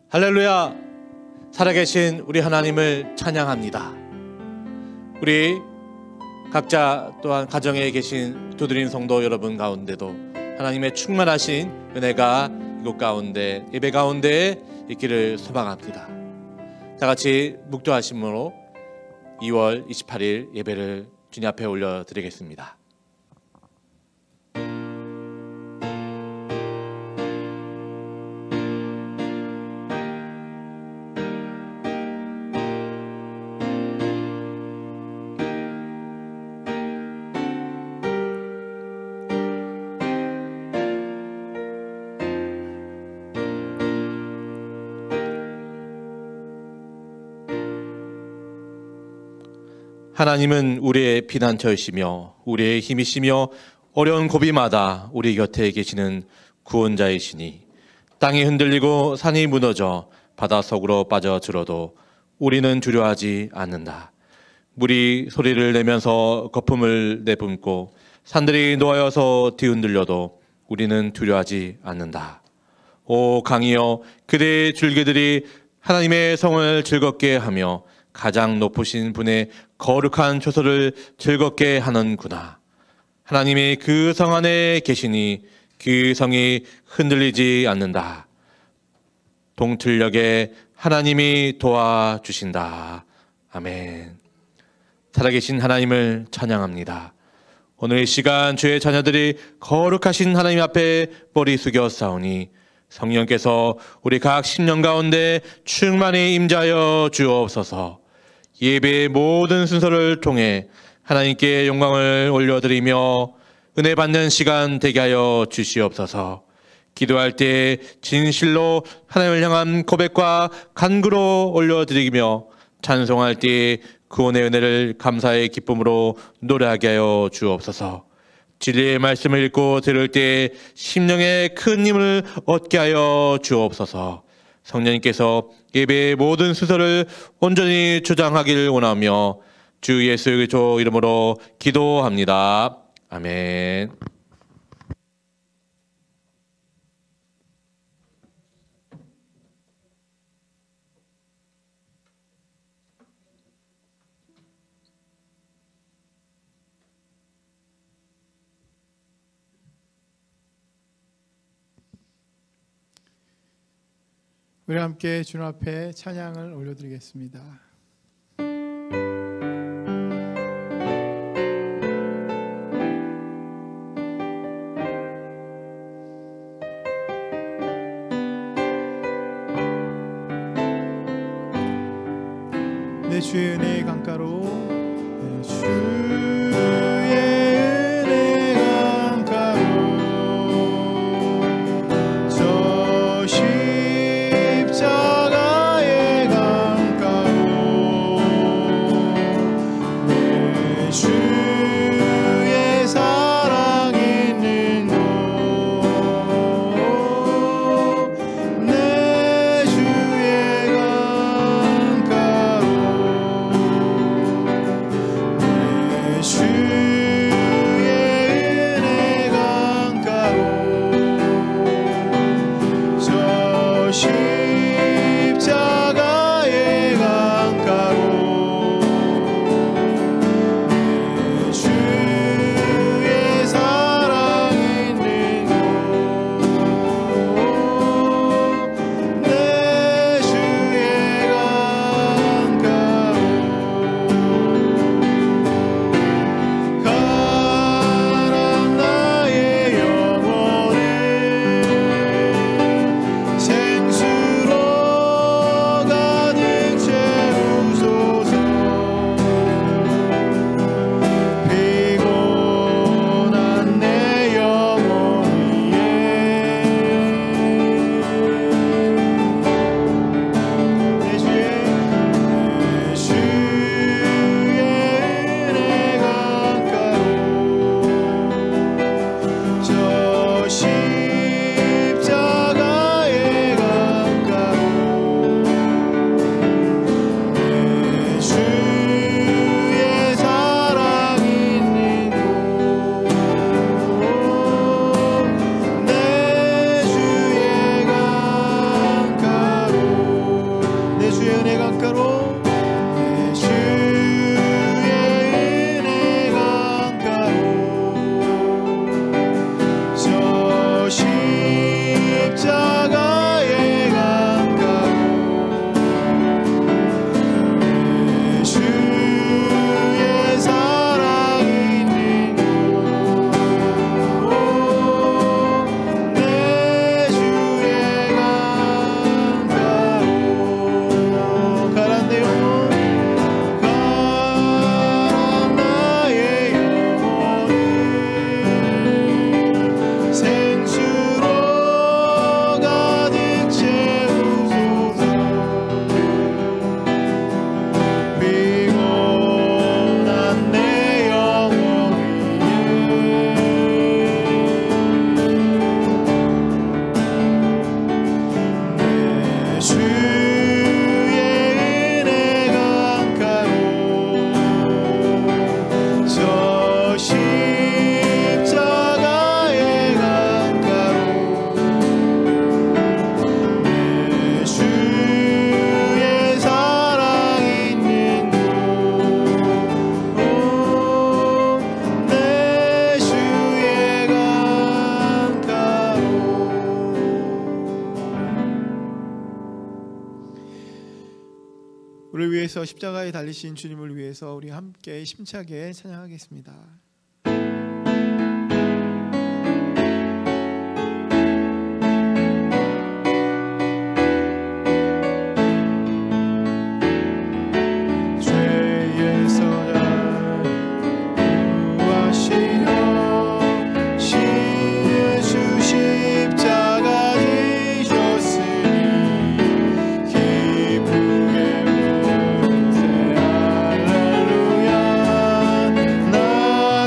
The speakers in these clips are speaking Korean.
할렐루야! 살아계신 우리 하나님을 찬양합니다. 우리 각자 또한 가정에 계신 두드린 성도 여러분 가운데도 하나님의 충만하신 은혜가 이곳 가운데 예배 가운데 있기를 소망합니다. 다같이 묵도하심으로 2월 28일 예배를 주님 앞에 올려드리겠습니다. 하나님은 우리의 피난처이시며 우리의 힘이시며 어려운 고비마다 우리 곁에 계시는 구원자이시니 땅이 흔들리고 산이 무너져 바닷속으로 빠져들어도 우리는 두려워하지 않는다. 물이 소리를 내면서 거품을 내뿜고 산들이 놓아여서 뒤흔들려도 우리는 두려워하지 않는다. 오 강이여, 그대의 줄기들이 하나님의 성을 즐겁게 하며 가장 높으신 분의 거룩한 초소를 즐겁게 하는구나. 하나님이 그 성 안에 계시니 그 성이 흔들리지 않는다. 동틀녘에 하나님이 도와주신다. 아멘. 살아계신 하나님을 찬양합니다. 오늘 이 시간 주의 자녀들이 거룩하신 하나님 앞에 머리 숙여 싸우니 성령께서 우리 각 심령 가운데 충만히 임자여 주옵소서. 예배의 모든 순서를 통해 하나님께 영광을 올려드리며 은혜 받는 시간 되게 하여 주시옵소서. 기도할 때 진실로 하나님을 향한 고백과 간구로 올려드리며 찬송할 때 구원의 은혜를 감사의 기쁨으로 노래하게 하여 주옵소서. 진리의 말씀을 읽고 들을 때 심령의 큰 힘을 얻게 하여 주옵소서. 성령님께서 예배의 모든 순서를 온전히 주장하기를 원하며 주 예수 그리스도 이름으로 기도합니다. 아멘. 우리 함께 주님 앞에 찬양을 올려드리겠습니다. 내 주의 은혜의 강가로 내 주의 은혜의 강가로 저 십자가의 강가로 내 주의 사랑 있는 곳 내 주의 강가로 내 우리를 위해서 십자가에 달리신 주님을 위해서 우리 함께 힘차게 찬양하겠습니다. 나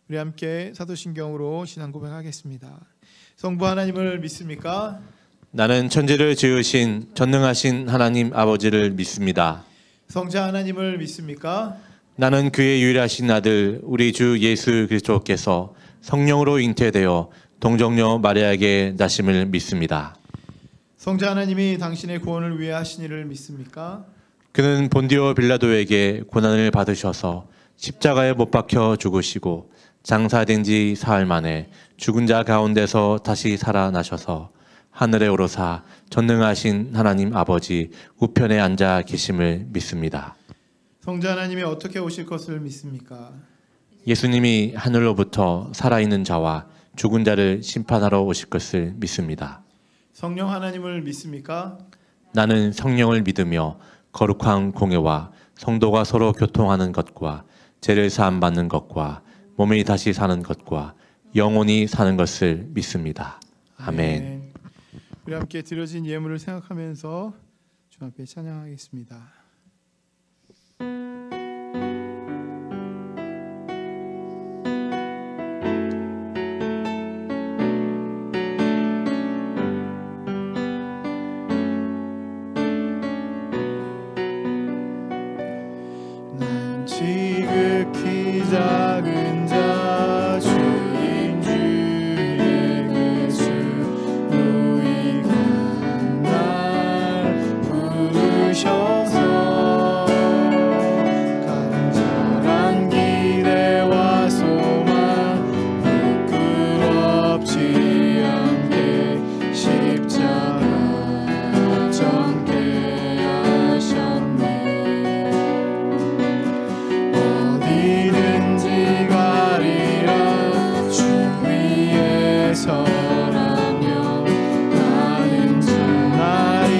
우리 함께 사도신경으로 신앙 고백하겠습니다. 성부 하나님을 믿습니까? 나는 천지를 지으신 전능하신 하나님 아버지를 믿습니다. 성자 하나님을 믿습니까? 나는 그의 유일하신 아들 우리 주 예수 그리스도께서 성령으로 잉태되어 동정녀 마리아에게 나심을 믿습니다. 성자 하나님이 당신의 구원을 위해 하신 일을 믿습니까? 그는 본디오 빌라도에게 고난을 받으셔서 십자가에 못 박혀 죽으시고 장사된 지 사흘 만에 죽은 자 가운데서 다시 살아나셔서 하늘에 오르사 전능하신 하나님 아버지 우편에 앉아 계심을 믿습니다. 성자 하나님이 어떻게 오실 것을 믿습니까? 예수님이 하늘로부터 살아있는 자와 죽은 자를 심판하러 오실 것을 믿습니다. 성령 하나님을 믿습니까? 나는 성령을 믿으며 거룩한 공예와 성도가 서로 교통하는 것과 죄를 사함 받는 것과 몸이 다시 사는 것과 영원히 사는 것을 믿습니다. 아멘. 우리 함께 드려진 예물을 생각하면서 주 앞에 찬양하겠습니다. 난 지극히 작은 자 주인 주의 예수 누이가 날 부르셔서 간절한 기대와 소망 부끄럽지 않게 십자가 정케 하셨네. 어디든지 가리라 주 위에 서라며 나는 전날이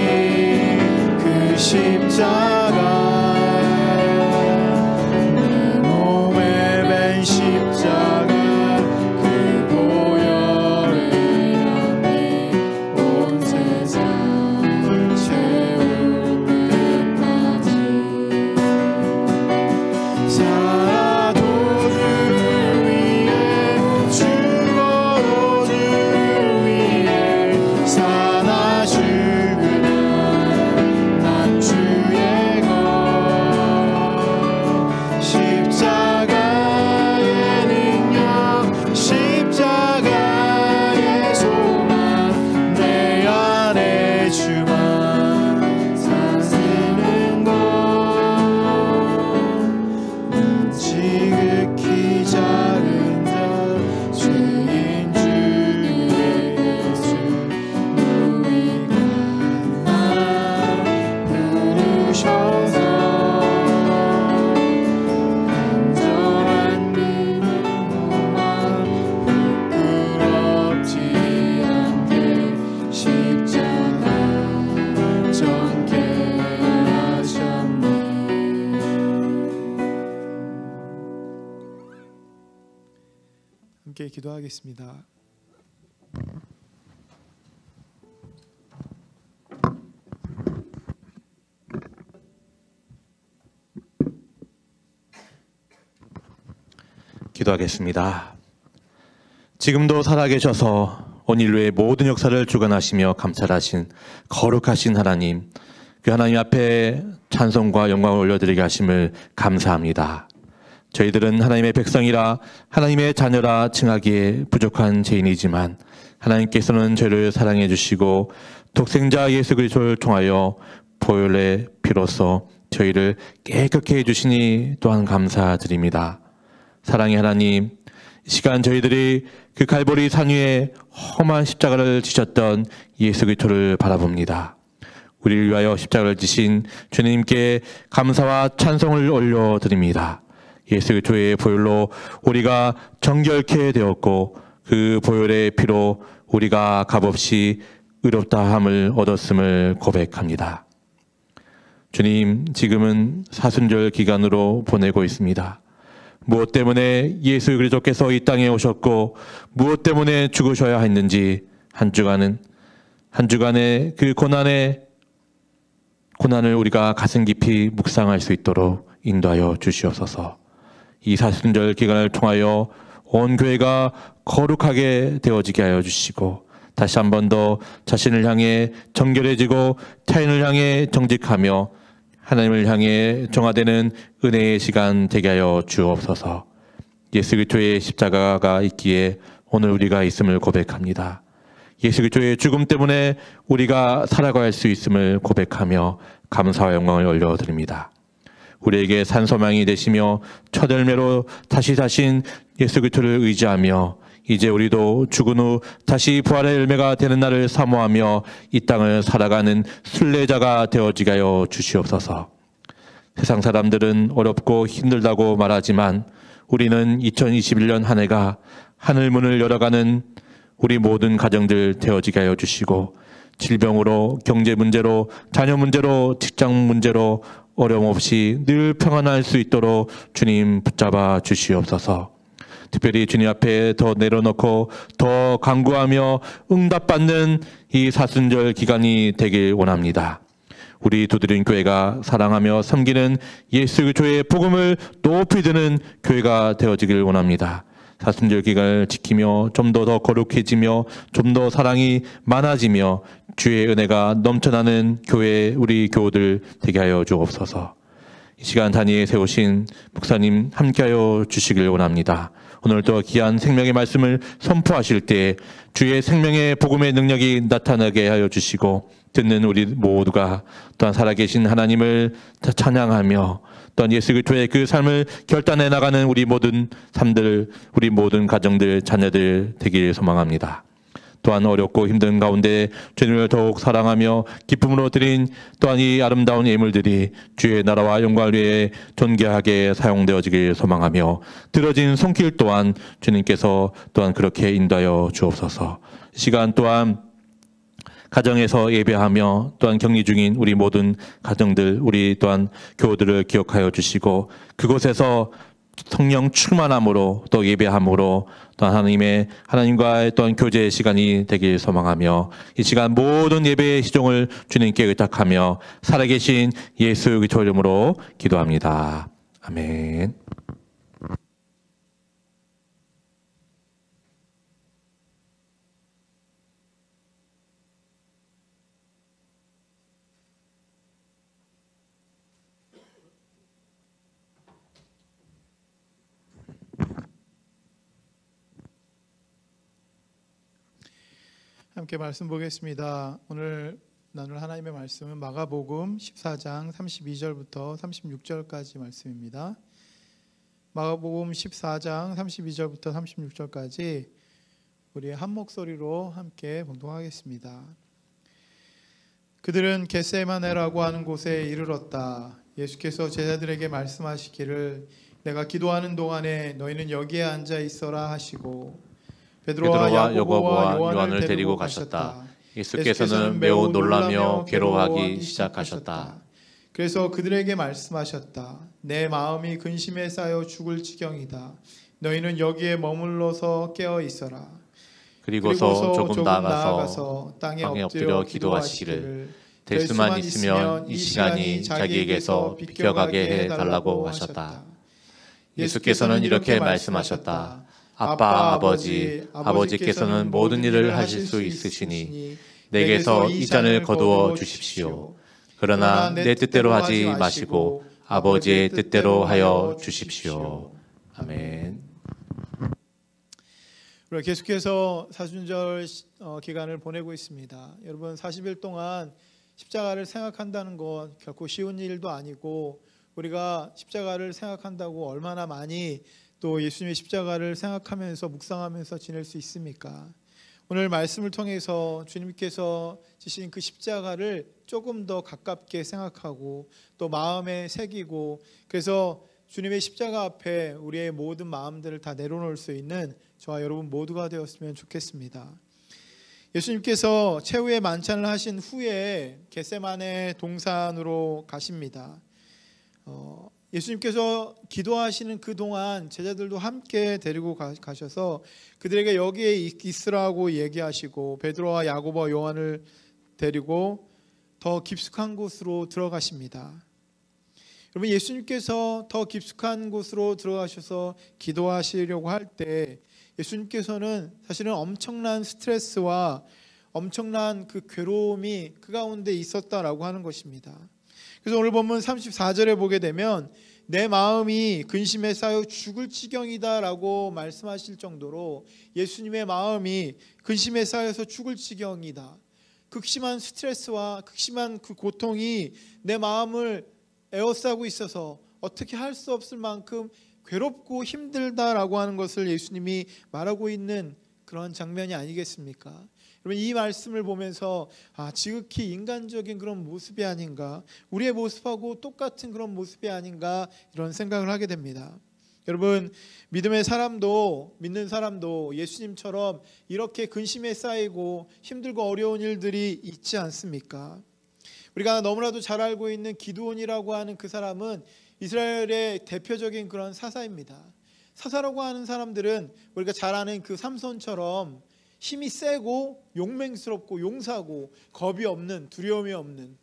그 십자가 내 몸에 밴 십자가 그 보혈의 향이 온 세상을 채울 때까지 살아도 주를 위해 죽어도 주를 위해 사나 죽으나 난 주의 것 십자가의 능력 십자가의 소망 내 안에 주만 사시는 것 지극히 작은 자 죄인 주의 예수 누이가 날 부르셔서 간절한 믿음만 부끄럽지 않게 십자가 정케 하셨네. 함께 기도하겠습니다. 기도하겠습니다. 지금도 살아계셔서 온 인류의 모든 역사를 주관하시며 감찰하신 거룩하신 하나님, 그 하나님 앞에 찬송과 영광을 올려드리게 하심을 감사합니다. 저희들은 하나님의 백성이라 하나님의 자녀라 칭하기에 부족한 죄인이지만 하나님께서는 저희를 사랑해 주시고 독생자 예수 그리스도를 통하여 보혈의 피로써 저희를 깨끗게 해주시니 또한 감사드립니다. 사랑의 하나님, 이 시간 저희들이 그 갈보리 산 위에 험한 십자가를 지셨던 예수 그리스도를 바라봅니다. 우리를 위하여 십자가를 지신 주님께 감사와 찬송을 올려드립니다. 예수 그리스도의 보혈로 우리가 정결케 되었고 그 보혈의 피로 우리가 값없이 의롭다함을 얻었음을 고백합니다. 주님, 지금은 사순절 기간으로 보내고 있습니다. 무엇 때문에 예수 그리스도께서 이 땅에 오셨고 무엇 때문에 죽으셔야 했는지 한 주간의 그 고난을 우리가 가슴 깊이 묵상할 수 있도록 인도하여 주시옵소서. 이 사순절 기간을 통하여 온 교회가 거룩하게 되어지게 하여 주시고 다시 한 번 더 자신을 향해 정결해지고 타인을 향해 정직하며 하나님을 향해 정화되는 은혜의 시간 되게 하여 주옵소서. 예수 그리스도의 십자가가 있기에 오늘 우리가 있음을 고백합니다. 예수 그리스도의 죽음 때문에 우리가 살아갈 수 있음을 고백하며 감사와 영광을 올려드립니다. 우리에게 산소망이 되시며 첫 열매로 다시 사신 예수 그리스도를 의지하며 이제 우리도 죽은 후 다시 부활의 열매가 되는 날을 사모하며 이 땅을 살아가는 순례자가 되어지게 하여 주시옵소서. 세상 사람들은 어렵고 힘들다고 말하지만 우리는 2021년 한 해가 하늘 문을 열어가는 우리 모든 가정들 되어지게 하여 주시고 질병으로, 경제 문제로, 자녀 문제로, 직장 문제로 어려움 없이 늘 평안할 수 있도록 주님 붙잡아 주시옵소서. 특별히 주님 앞에 더 내려놓고 더 간구하며 응답받는 이 사순절 기간이 되길 원합니다. 우리 두드림 교회가 사랑하며 섬기는 예수 그리스도의 복음을 높이 드는 교회가 되어지길 원합니다. 사순절 기간을 지키며 좀 더 거룩해지며 좀 더 사랑이 많아지며 주의 은혜가 넘쳐나는 교회 우리 교우들 되게 하여 주옵소서. 이 시간 단위에 세우신 목사님 함께하여 주시길 원합니다. 오늘도 귀한 생명의 말씀을 선포하실 때 주의 생명의 복음의 능력이 나타나게 하여 주시고 듣는 우리 모두가 또한 살아계신 하나님을 찬양하며 또한 예수 그리스도의 그 삶을 결단해 나가는 우리 모든 삶들, 우리 모든 가정들, 자녀들 되길 소망합니다. 또한 어렵고 힘든 가운데 주님을 더욱 사랑하며 기쁨으로 드린 또한 이 아름다운 예물들이 주의 나라와 영광을 위해 존귀하게 사용되어지길 소망하며 들어진 손길 또한 주님께서 또한 그렇게 인도하여 주옵소서. 이 시간 또한 가정에서 예배하며 또한 격리 중인 우리 모든 가정들, 우리 또한 교우들을 기억하여 주시고 그곳에서 성령 충만함으로 또 예배함으로 또 하나님과의 또한 교제의 시간이 되길 소망하며 이 시간 모든 예배의 시종을 주님께 의탁하며 살아계신 예수 그리스도 이름으로 기도합니다. 아멘. 함께 말씀 보겠습니다. 오늘 나눌 하나님의 말씀은 마가복음 14장 32절부터 36절까지 말씀입니다. 마가복음 14장 32절부터 36절까지 우리 한 목소리로 함께 봉독하겠습니다. 그들은 겟세마네라고 하는 곳에 이르렀다. 예수께서 제자들에게 말씀하시기를 내가 기도하는 동안에 너희는 여기에 앉아 있어라 하시고 베드로와 야고보와 요한을 데리고 가셨다. 예수께서는 매우 놀라며 괴로워하기 시작하셨다. 그래서 그들에게 말씀하셨다. 내 마음이 근심에 쌓여 죽을 지경이다. 너희는 여기에 머물러서 깨어 있어라. 그리고서 조금 나아가서 땅에 엎드려 기도하시기를 될 수만 있으면 이 시간이 자기에게서 비켜가게 해달라고 하셨다. 예수께서는 이렇게 말씀하셨다. 아빠, 아버지께서는 모든 일을 하실 수 있으시니 내게서 이 잔을 거두어 주십시오. 그러나 내 뜻대로 하지 마시고 아버지의 뜻대로 하여 주십시오. 아멘. 계속해서 사순절 기간을 보내고 있습니다. 여러분 40일 동안 십자가를 생각한다는 것 결코 쉬운 일도 아니고 우리가 십자가를 생각한다고 얼마나 많이 또 예수님의 십자가를 생각하면서 묵상하면서 지낼 수 있습니까? 오늘 말씀을 통해서 주님께서 지신 그 십자가를 조금 더 가깝게 생각하고 또 마음에 새기고 그래서 주님의 십자가 앞에 우리의 모든 마음들을 다 내려놓을 수 있는 저와 여러분 모두가 되었으면 좋겠습니다. 예수님께서 최후의 만찬을 하신 후에 겟세마네 동산으로 가십니다. 예수님께서 기도하시는 그동안 제자들도 함께 데리고 가셔서 그들에게 여기에 있으라고 얘기하시고 베드로와 야고보와 요한을 데리고 더 깊숙한 곳으로 들어가십니다. 여러분, 예수님께서 더 깊숙한 곳으로 들어가셔서 기도하시려고 할 때 예수님께서는 사실은 엄청난 스트레스와 엄청난 그 괴로움이 그 가운데 있었다라고 하는 것입니다. 그래서 오늘 본문 34절에 보게 되면 내 마음이 근심에 쌓여 죽을 지경이다라고 말씀하실 정도로 예수님의 마음이 근심에 쌓여서 죽을 지경이다. 극심한 스트레스와 극심한 그 고통이 내 마음을 에워싸고 있어서 어떻게 할 수 없을 만큼 괴롭고 힘들다라고 하는 것을 예수님이 말하고 있는 그런 장면이 아니겠습니까? 여러분, 이 말씀을 보면서 지극히 인간적인 그런 모습이 아닌가, 우리의 모습하고 똑같은 그런 모습이 아닌가, 이런 생각을 하게 됩니다. 여러분, 믿는 사람도 예수님처럼 이렇게 근심에 쌓이고 힘들고 어려운 일들이 있지 않습니까? 우리가 너무나도 잘 알고 있는 기드온이라고 하는 그 사람은 이스라엘의 대표적인 그런 사사입니다. 사사라고 하는 사람들은 우리가 잘 아는 그 삼손처럼 힘이 세고 용맹스럽고 용사고 겁이 없는, 두려움이 없는,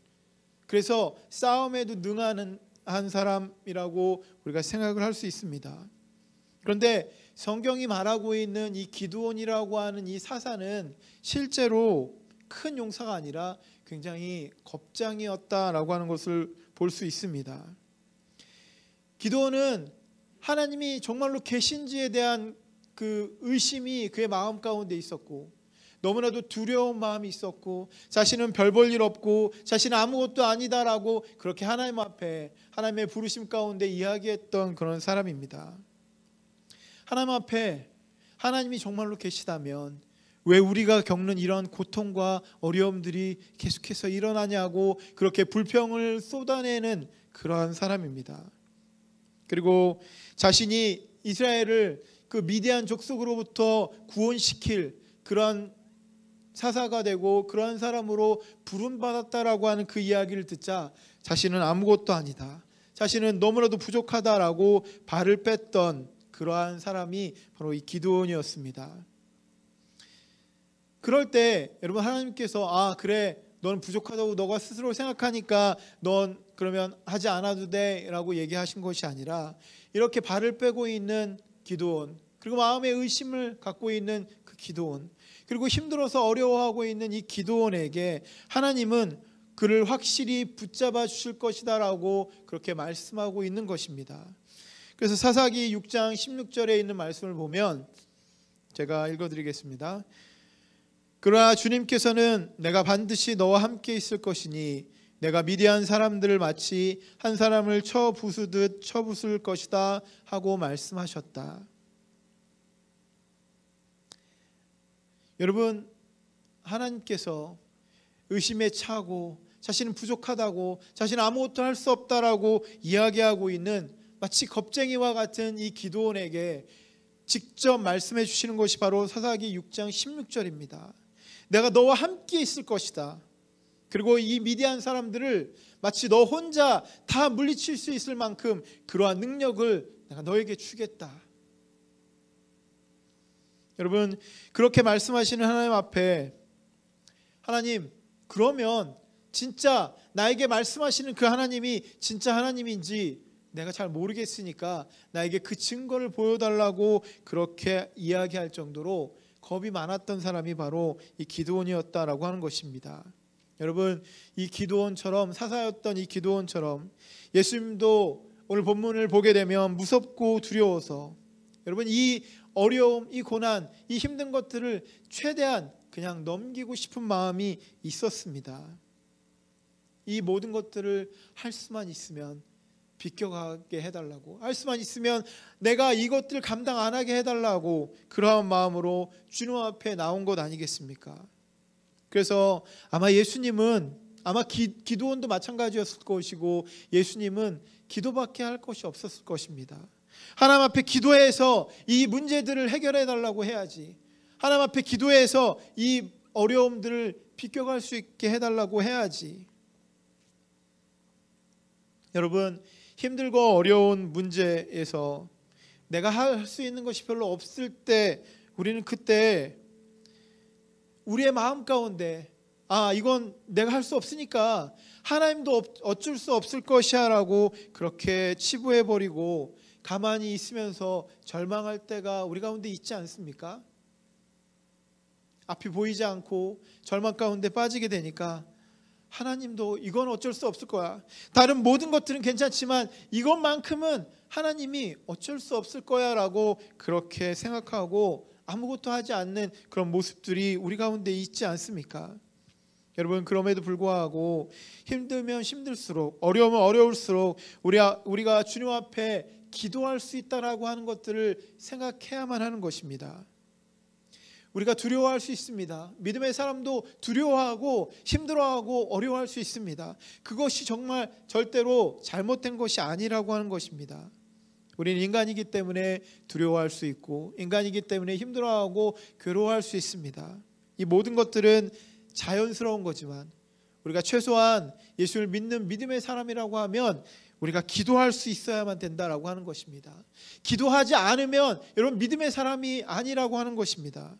그래서 싸움에도 능한 한 사람이라고 우리가 생각을 할 수 있습니다. 그런데 성경이 말하고 있는 이 기드온이라고 하는 이 사사는 실제로 큰 용사가 아니라 굉장히 겁장이었다라고 하는 것을 볼 수 있습니다. 기드온은 하나님이 정말로 계신지에 대한 그 의심이 그의 마음 가운데 있었고, 너무나도 두려운 마음이 있었고, 자신은 별 볼 일 없고 자신은 아무것도 아니다라고 그렇게 하나님 앞에 하나님의 부르심 가운데 이야기했던 그런 사람입니다. 하나님 앞에 하나님이 정말로 계시다면 왜 우리가 겪는 이런 고통과 어려움들이 계속해서 일어나냐고 그렇게 불평을 쏟아내는 그러한 사람입니다. 그리고 자신이 이스라엘을 그 미디안 족속으로부터 구원시킬 그런 사사가 되고 그런 사람으로 부름받았다라고 하는 그 이야기를 듣자 자신은 아무것도 아니다, 자신은 너무나도 부족하다라고 발을 뺐던 그러한 사람이 바로 이 기드온이었습니다. 그럴 때 여러분, 하나님께서 그래, 넌 부족하다고 너가 스스로 생각하니까 넌 그러면 하지 않아도 돼 라고 얘기하신 것이 아니라, 이렇게 발을 빼고 있는 기드온, 그리고 마음의 의심을 갖고 있는 그 기드온, 그리고 힘들어서 어려워하고 있는 이 기드온에게 하나님은 그를 확실히 붙잡아 주실 것이다 라고 그렇게 말씀하고 있는 것입니다. 그래서 사사기 6장 16절에 있는 말씀을 보면 제가 읽어드리겠습니다. 그러나 주님께서는 내가 반드시 너와 함께 있을 것이니 내가 미디안 사람들을 마치 한 사람을 쳐 부수듯 쳐 부술 것이다 하고 말씀하셨다. 여러분, 하나님께서 의심에 차고 자신은 부족하다고, 자신은 아무것도 할 수 없다라고 이야기하고 있는 마치 겁쟁이와 같은 이 기드온에게 직접 말씀해 주시는 것이 바로 사사기 6장 16절입니다. 내가 너와 함께 있을 것이다. 그리고 이 미디안 사람들을 마치 너 혼자 다 물리칠 수 있을 만큼 그러한 능력을 내가 너에게 주겠다. 여러분, 그렇게 말씀하시는 하나님 앞에, 하나님, 그러면 진짜 나에게 말씀하시는 그 하나님이 진짜 하나님인지 내가 잘 모르겠으니까 나에게 그 증거를 보여달라고 그렇게 이야기할 정도로 겁이 많았던 사람이 바로 이 기드온이었다라고 하는 것입니다. 여러분, 이 기드온처럼, 사사였던 이 기드온처럼 예수님도 오늘 본문을 보게 되면 무섭고 두려워서, 여러분, 이 어려움, 이 고난, 이 힘든 것들을 최대한 그냥 넘기고 싶은 마음이 있었습니다. 이 모든 것들을 할 수만 있으면 비껴가게 해달라고, 할 수만 있으면 내가 이것들 감당 안 하게 해달라고, 그러한 마음으로 주님 앞에 나온 것 아니겠습니까? 그래서 아마 예수님은, 아마 기드온도 마찬가지였을 것이고, 예수님은 기도밖에 할 것이 없었을 것입니다. 하나님 앞에 기도해서 이 문제들을 해결해 달라고 해야지, 하나님 앞에 기도해서 이 어려움들을 비껴갈 수 있게 해달라고 해야지. 여러분, 힘들고 어려운 문제에서 내가 할 수 있는 것이 별로 없을 때, 우리는 그때 우리의 마음 가운데 이건 내가 할 수 없으니까 하나님도 어쩔 수 없을 것이야 라고 그렇게 치부해버리고 가만히 있으면서 절망할 때가 우리 가운데 있지 않습니까? 앞이 보이지 않고 절망 가운데 빠지게 되니까 하나님도 이건 어쩔 수 없을 거야. 다른 모든 것들은 괜찮지만 이것만큼은 하나님이 어쩔 수 없을 거야 라고 그렇게 생각하고 아무것도 하지 않는 그런 모습들이 우리 가운데 있지 않습니까? 여러분, 그럼에도 불구하고 힘들면 힘들수록, 어려우면 어려울수록 우리가 주님 앞에 기도할 수 있다라고 하는 것들을 생각해야만 하는 것입니다. 우리가 두려워할 수 있습니다. 믿음의 사람도 두려워하고 힘들어하고 어려워할 수 있습니다. 그것이 정말 절대로 잘못된 것이 아니라고 하는 것입니다. 우리는 인간이기 때문에 두려워할 수 있고 인간이기 때문에 힘들어하고 괴로워할 수 있습니다. 이 모든 것들은 자연스러운 거지만 우리가 최소한 예수를 믿는 믿음의 사람이라고 하면 우리가 기도할 수 있어야만 된다라고 하는 것입니다. 기도하지 않으면 여러분 믿음의 사람이 아니라고 하는 것입니다.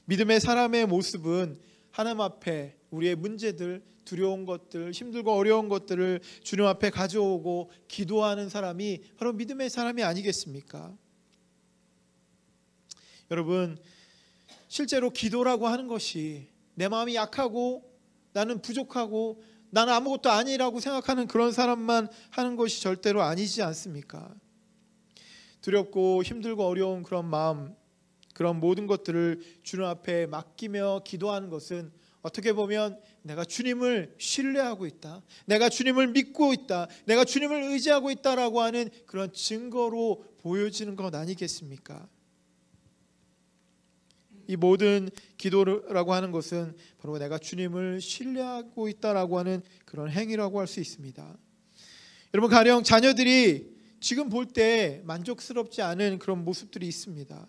믿음의 사람의 모습은 하나님 앞에 우리의 문제들, 두려운 것들, 힘들고 어려운 것들을 주님 앞에 가져오고 기도하는 사람이 바로 믿음의 사람이 아니겠습니까? 여러분, 실제로 기도라고 하는 것이 내 마음이 약하고 나는 부족하고 나는 아무것도 아니라고 생각하는 그런 사람만 하는 것이 절대로 아니지 않습니까? 두렵고 힘들고 어려운 그런 마음, 그런 모든 것들을 주님 앞에 맡기며 기도하는 것은 어떻게 보면 내가 주님을 신뢰하고 있다, 내가 주님을 믿고 있다, 내가 주님을 의지하고 있다라고 하는 그런 증거로 보여지는 것 아니겠습니까? 이 모든 기도라고 하는 것은 바로 내가 주님을 신뢰하고 있다라고 하는 그런 행위라고 할 수 있습니다. 여러분, 가령 자녀들이 지금 볼 때 만족스럽지 않은 그런 모습들이 있습니다.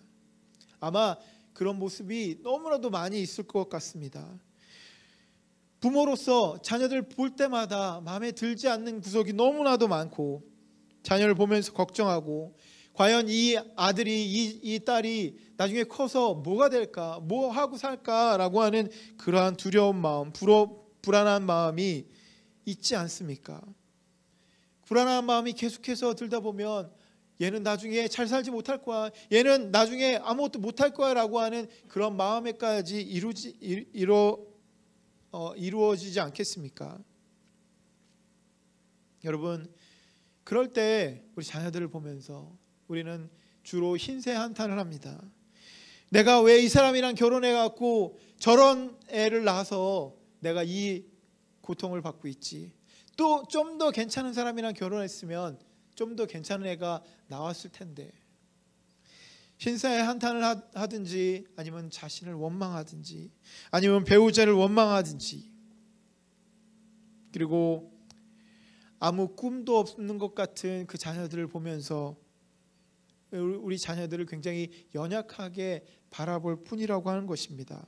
아마 그런 모습이 너무나도 많이 있을 것 같습니다. 부모로서 자녀들 볼 때마다 마음에 들지 않는 구석이 너무나도 많고 자녀를 보면서 걱정하고 과연 이 아들이 이 딸이 나중에 커서 뭐가 될까, 뭐 하고 살까라고 하는 그러한 두려운 마음, 불안한 마음이 있지 않습니까? 불안한 마음이 계속해서 들다 보면 얘는 나중에 잘 살지 못할 거야, 얘는 나중에 아무것도 못할 거야 라고 하는 그런 마음에까지 이루어지지 않겠습니까? 여러분, 그럴 때 우리 자녀들을 보면서 우리는 주로 흰새 한탄을 합니다. 내가 왜 이 사람이랑 결혼해갖고 저런 애를 낳아서 내가 이 고통을 받고 있지, 또 좀 더 괜찮은 사람이랑 결혼했으면 좀 더 괜찮은 애가 나왔을 텐데. 흰새에 한탄을 하든지 아니면 자신을 원망하든지 아니면 배우자를 원망하든지, 그리고 아무 꿈도 없는 것 같은 그 자녀들을 보면서 우리 자녀들을 굉장히 연약하게 바라볼 뿐이라고 하는 것입니다.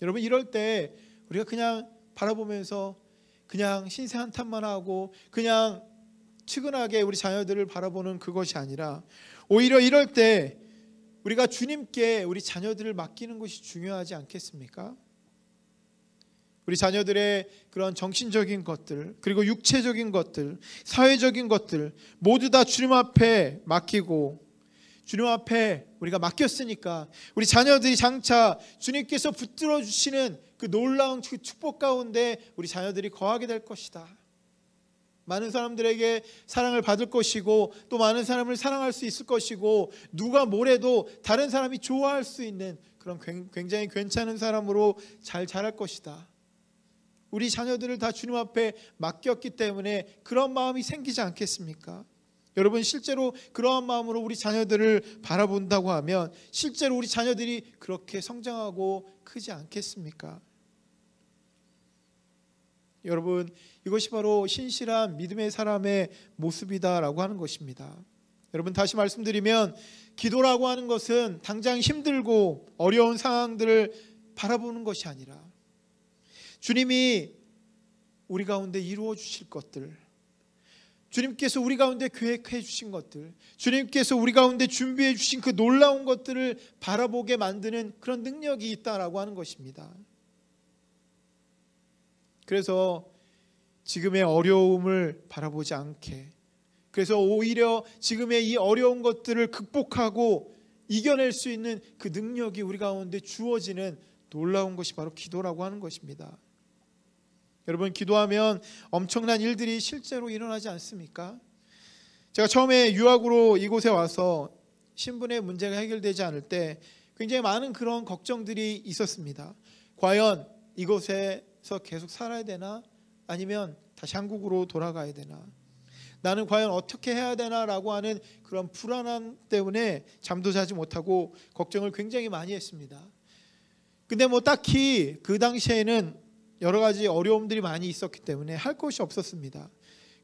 여러분, 이럴 때 우리가 그냥 바라보면서 그냥 신세 한탄만 하고 그냥 측은하게 우리 자녀들을 바라보는 그것이 아니라 오히려 이럴 때 우리가 주님께 우리 자녀들을 맡기는 것이 중요하지 않겠습니까? 우리 자녀들의 그런 정신적인 것들, 그리고 육체적인 것들, 사회적인 것들 모두 다 주님 앞에 맡기고 주님 앞에 우리가 맡겼으니까 우리 자녀들이 장차 주님께서 붙들어 주시는 그 놀라운 축복 가운데 우리 자녀들이 거하게 될 것이다. 많은 사람들에게 사랑을 받을 것이고 또 많은 사람을 사랑할 수 있을 것이고 누가 뭐래도 다른 사람이 좋아할 수 있는 그런 굉장히 괜찮은 사람으로 잘 자랄 것이다. 우리 자녀들을 다 주님 앞에 맡겼기 때문에 그런 마음이 생기지 않겠습니까? 여러분, 실제로 그러한 마음으로 우리 자녀들을 바라본다고 하면 실제로 우리 자녀들이 그렇게 성장하고 크지 않겠습니까? 여러분, 이것이 바로 신실한 믿음의 사람의 모습이다라고 하는 것입니다. 여러분, 다시 말씀드리면 기도라고 하는 것은 당장 힘들고 어려운 상황들을 바라보는 것이 아니라 주님이 우리 가운데 이루어 주실 것들, 주님께서 우리 가운데 계획해 주신 것들, 주님께서 우리 가운데 준비해 주신 그 놀라운 것들을 바라보게 만드는 그런 능력이 있다라고 하는 것입니다. 그래서 지금의 어려움을 바라보지 않게, 그래서 오히려 지금의 이 어려운 것들을 극복하고 이겨낼 수 있는 그 능력이 우리 가운데 주어지는 놀라운 것이 바로 기도라고 하는 것입니다. 여러분, 기도하면 엄청난 일들이 실제로 일어나지 않습니까? 제가 처음에 유학으로 이곳에 와서 신분의 문제가 해결되지 않을 때 굉장히 많은 그런 걱정들이 있었습니다. 과연 이곳에서 계속 살아야 되나? 아니면 다시 한국으로 돌아가야 되나? 나는 과연 어떻게 해야 되나라고 하는 그런 불안함 때문에 잠도 자지 못하고 걱정을 굉장히 많이 했습니다. 근데 딱히 그 당시에는 여러 가지 어려움들이 많이 있었기 때문에 할 것이 없었습니다.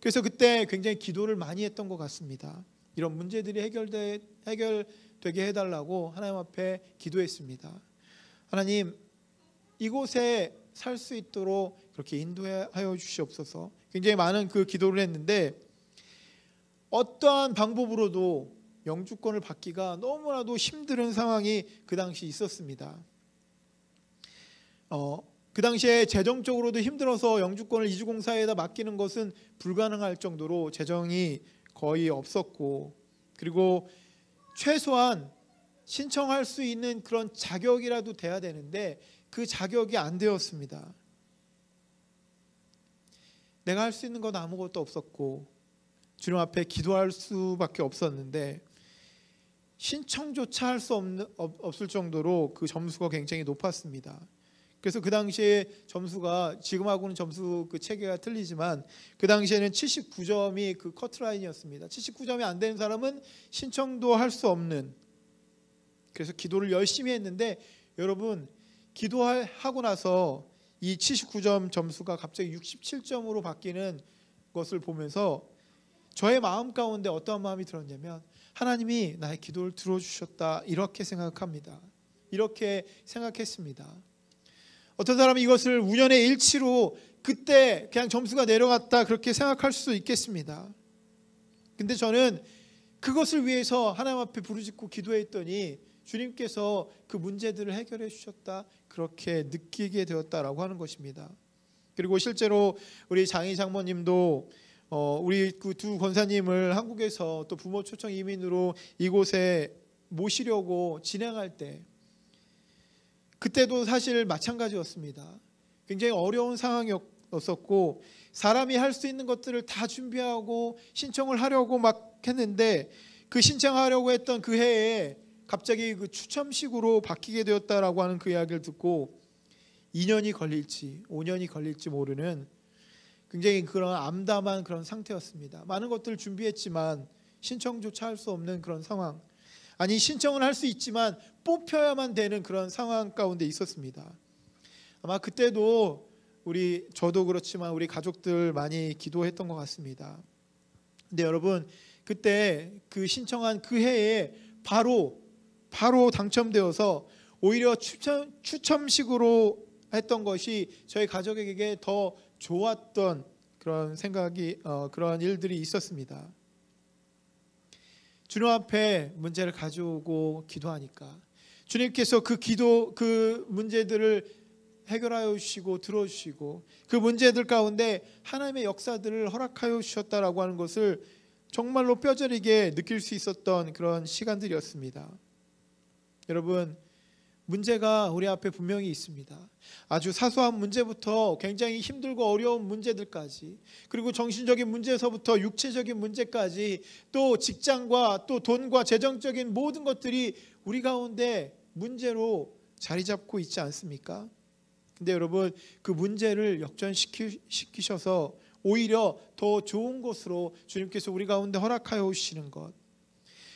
그래서 그때 굉장히 기도를 많이 했던 것 같습니다. 이런 문제들이 해결되게 해달라고 하나님 앞에 기도했습니다. 하나님, 이곳에 살 수 있도록 그렇게 인도하여 주시옵소서. 굉장히 많은 그 기도를 했는데 어떠한 방법으로도 영주권을 받기가 너무나도 힘든 상황이 그 당시 있었습니다. 그 당시에 재정적으로도 힘들어서 영주권을 이주공사에다 맡기는 것은 불가능할 정도로 재정이 거의 없었고, 그리고 최소한 신청할 수 있는 그런 자격이라도 돼야 되는데 그 자격이 안 되었습니다. 내가 할 수 있는 건 아무것도 없었고 주님 앞에 기도할 수밖에 없었는데 신청조차 할 수 없을 정도로 그 점수가 굉장히 높았습니다. 그래서 그 당시에 점수가 지금하고는 점수 그 체계가 틀리지만 그 당시에는 79점이 그 커트라인이었습니다. 79점이 안 되는 사람은 신청도 할 수 없는, 그래서 기도를 열심히 했는데 여러분, 기도하고 나서 이 79점 점수가 갑자기 67점으로 바뀌는 것을 보면서 저의 마음 가운데 어떠한 마음이 들었냐면 하나님이 나의 기도를 들어주셨다, 이렇게 생각합니다. 이렇게 생각했습니다. 어떤 사람은 이것을 우연의 일치로 그때 그냥 점수가 내려갔다 그렇게 생각할 수도 있겠습니다. 근데 저는 그것을 위해서 하나님 앞에 부르짖고 기도했더니 주님께서 그 문제들을 해결해 주셨다, 그렇게 느끼게 되었다라고 하는 것입니다. 그리고 실제로 우리 장희 장모님도 우리 그 두 권사님을 한국에서 또 부모 초청 이민으로 이곳에 모시려고 진행할 때 그때도 사실 마찬가지였습니다. 굉장히 어려운 상황이었었고 사람이 할 수 있는 것들을 다 준비하고 신청을 하려고 막 했는데 그 신청하려고 했던 그 해에 갑자기 그 추첨식으로 바뀌게 되었다라고 하는 그 이야기를 듣고 2년이 걸릴지 5년이 걸릴지 모르는 굉장히 그런 암담한 그런 상태였습니다. 많은 것들을 준비했지만 신청조차 할 수 없는 그런 상황, 아니 신청은 할 수 있지만 뽑혀야만 되는 그런 상황 가운데 있었습니다. 아마 그때도 저도 그렇지만 우리 가족들 많이 기도했던 것 같습니다. 근데 여러분, 그때 그 신청한 그 해에 바로 당첨되어서 오히려 추첨식으로 했던 것이 저희 가족에게 더 좋았던 그런 생각이 그런 일들이 있었습니다. 주님 앞에 문제를 가져오고 기도하니까 주님께서 그 문제들을 해결하여 주시고 들어주시고 그 문제들 가운데 하나님의 역사들을 허락하여 주셨다라고 하는 것을 정말로 뼈저리게 느낄 수 있었던 그런 시간들이었습니다. 여러분, 문제가 우리 앞에 분명히 있습니다. 아주 사소한 문제부터 굉장히 힘들고 어려운 문제들까지, 그리고 정신적인 문제에서부터 육체적인 문제까지, 또 직장과 또 돈과 재정적인 모든 것들이 우리 가운데 문제로 자리 잡고 있지 않습니까? 근데 여러분, 그 문제를 역전시키셔서 오히려 더 좋은 것으로 주님께서 우리 가운데 허락하여 오시는 것,